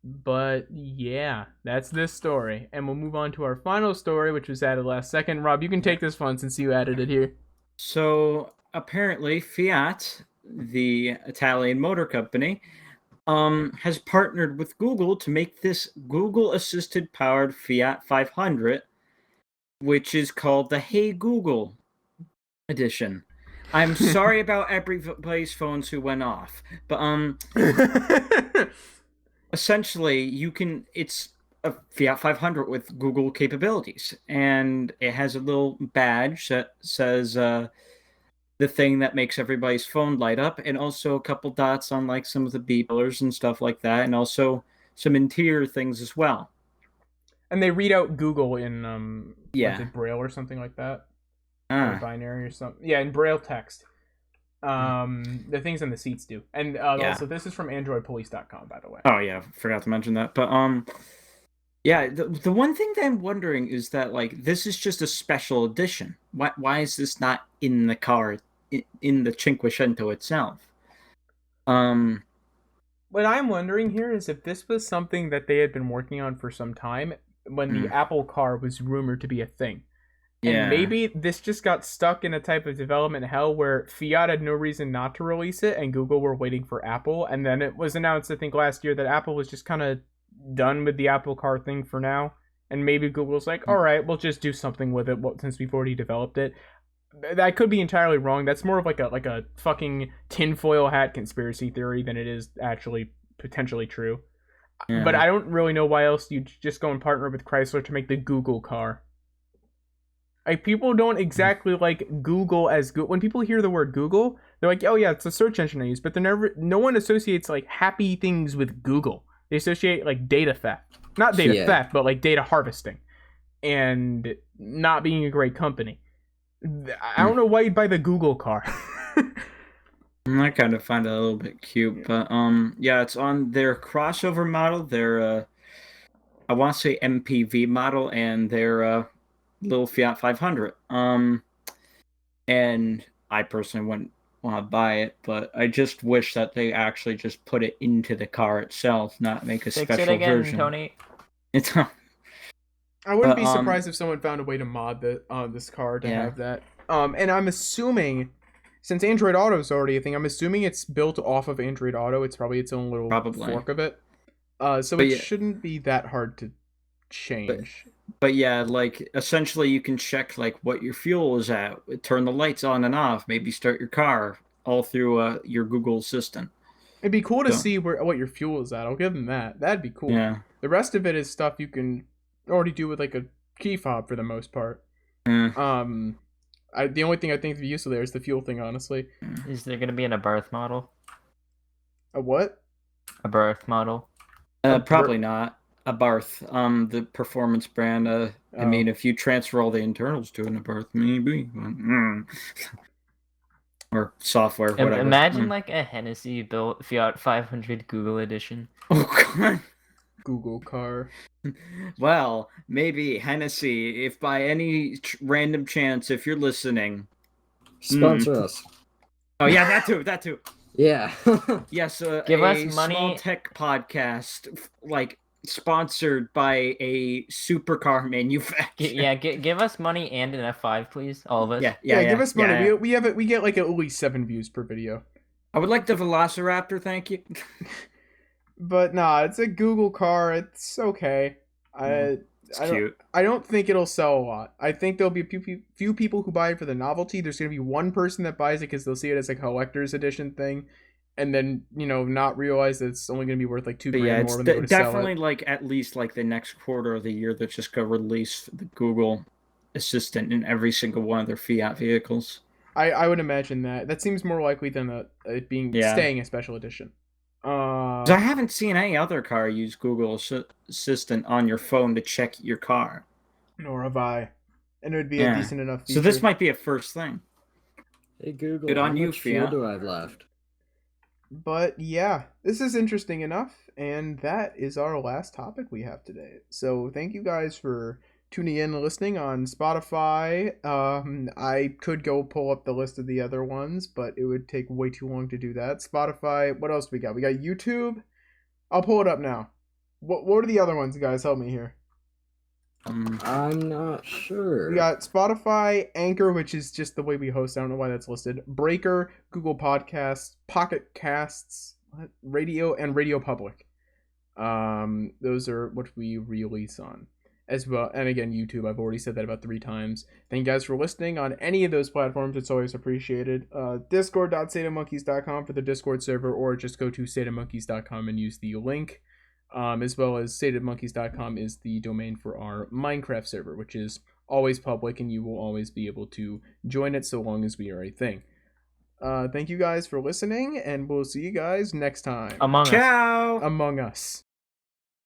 But yeah, that's this story. And we'll move on to our final story, which was added last second. Rob, you can take this one since you added it here. So apparently Fiat, the Italian motor company, has partnered with Google to make this Google-assisted powered Fiat 500, which is called the Hey Google edition. I'm sorry about everybody's phones who went off, but essentially it's a Fiat 500 with Google capabilities, and it has a little badge that says the thing that makes everybody's phone light up, and also a couple dots on like some of the B pillars and stuff like that, and also some interior things as well. And they read out Google in Braille or something like that. Or binary or something. Yeah, in Braille text. The things in the seats do. And also, this is from AndroidPolice.com, by the way. Oh yeah, forgot to mention that. But yeah, the one thing that I'm wondering is that like this is just a special edition. Why is this not in the car in the Cinquecento itself? What I'm wondering here is if this was something that they had been working on for some time when the Apple car was rumored to be a thing. And maybe this just got stuck in a type of development hell where Fiat had no reason not to release it and Google were waiting for Apple. And then it was announced, I think, last year that Apple was just kind of done with the Apple car thing for now. And maybe Google's like, all right, we'll just do something with it since we've already developed it. That could be entirely wrong. That's more of like a fucking tinfoil hat conspiracy theory than it is actually potentially true. Yeah. But I don't really know why else you'd just go and partner with Chrysler to make the Google car. Like, people don't exactly like Google as good. When people hear the word Google, they're like, oh yeah, it's a search engine I use. But no one associates like happy things with Google. They associate like data theft, not data theft, but like data harvesting, and not being a great company. I don't know why you'd buy the Google car. I kind of find it a little bit cute, but yeah, it's on their crossover model, their I want to say MPV model, and their little Fiat 500. And I personally wouldn't want to buy it, but I just wish that they actually just put it into the car itself, not make a Fix special it again, version. Tony. It's I wouldn't be surprised if someone found a way to mod this car to have that. And I'm assuming, since Android Auto is already a thing, I'm assuming it's built off of Android Auto. It's probably its own little fork of it. So it shouldn't be that hard to change. But yeah, like essentially you can check like what your fuel is at, turn the lights on and off, maybe start your car all through your Google Assistant. It'd be cool to see what your fuel is at. I'll give them that. That'd be cool. Yeah. The rest of it is stuff you can already do with like a key fob for the most part. The only thing I think is useful there is the fuel thing, honestly. Is there gonna be an Abarth model? A what? Abarth model? Probably not. Abarth, the performance brand. I mean, if you transfer all the internals to an Abarth, maybe. Or software, whatever. Imagine like a Hennessy built Fiat 500 Google edition. Oh god. Google car. Well, maybe Hennessy, if by any random chance, if you're listening, sponsor us. Oh yeah, that too. Yeah. Yes, give us money. Small tech podcast, like sponsored by a supercar manufacturer. Give us money and an F5, please, all of us. Yeah. Give us money. Yeah. We get like at least 7 views per video. I would like the Velociraptor, thank you. But nah, it's a Google car. It's okay. It's cute. I don't think it'll sell a lot. I think there'll be a few people who buy it for the novelty. There's gonna be one person that buys it because they'll see it as a collector's edition thing, and then not realize that it's only gonna be worth like $2 grand more when they go to sell it. Definitely like at least like the next quarter of the year they're just gonna release the Google Assistant in every single one of their Fiat vehicles. I would imagine that seems more likely than it being staying a special edition. I haven't seen any other car use Google Assistant on your phone to check your car. Nor have I. And it would be a decent enough feature. So this might be a first thing. Hey Google, good on how you, much fuel Fiat. do I have left? But yeah, this is interesting enough, and that is our last topic we have today. So thank you guys for tuning in and listening on Spotify. I could go pull up the list of the other ones, but it would take way too long to do that. Spotify, what else do we got? We got YouTube. I'll pull it up now. What are the other ones, guys? Help me here. I'm not sure. We got Spotify, Anchor, which is just the way we host. I don't know why that's listed. Breaker, Google Podcasts, Pocket Casts, Radio, and Radio Public. Those are what we release on. As well, and again, YouTube, I've already said that about 3 times. Thank you guys for listening on any of those platforms. It's always appreciated. Discord.SATAMonkeys.com for the Discord server, or just go to SATAMonkeys.com and use the link. As well as SATAMonkeys.com is the domain for our Minecraft server, which is always public, and you will always be able to join it so long as we are a thing. Thank you guys for listening, and we'll see you guys next time. Among Us. Among Us.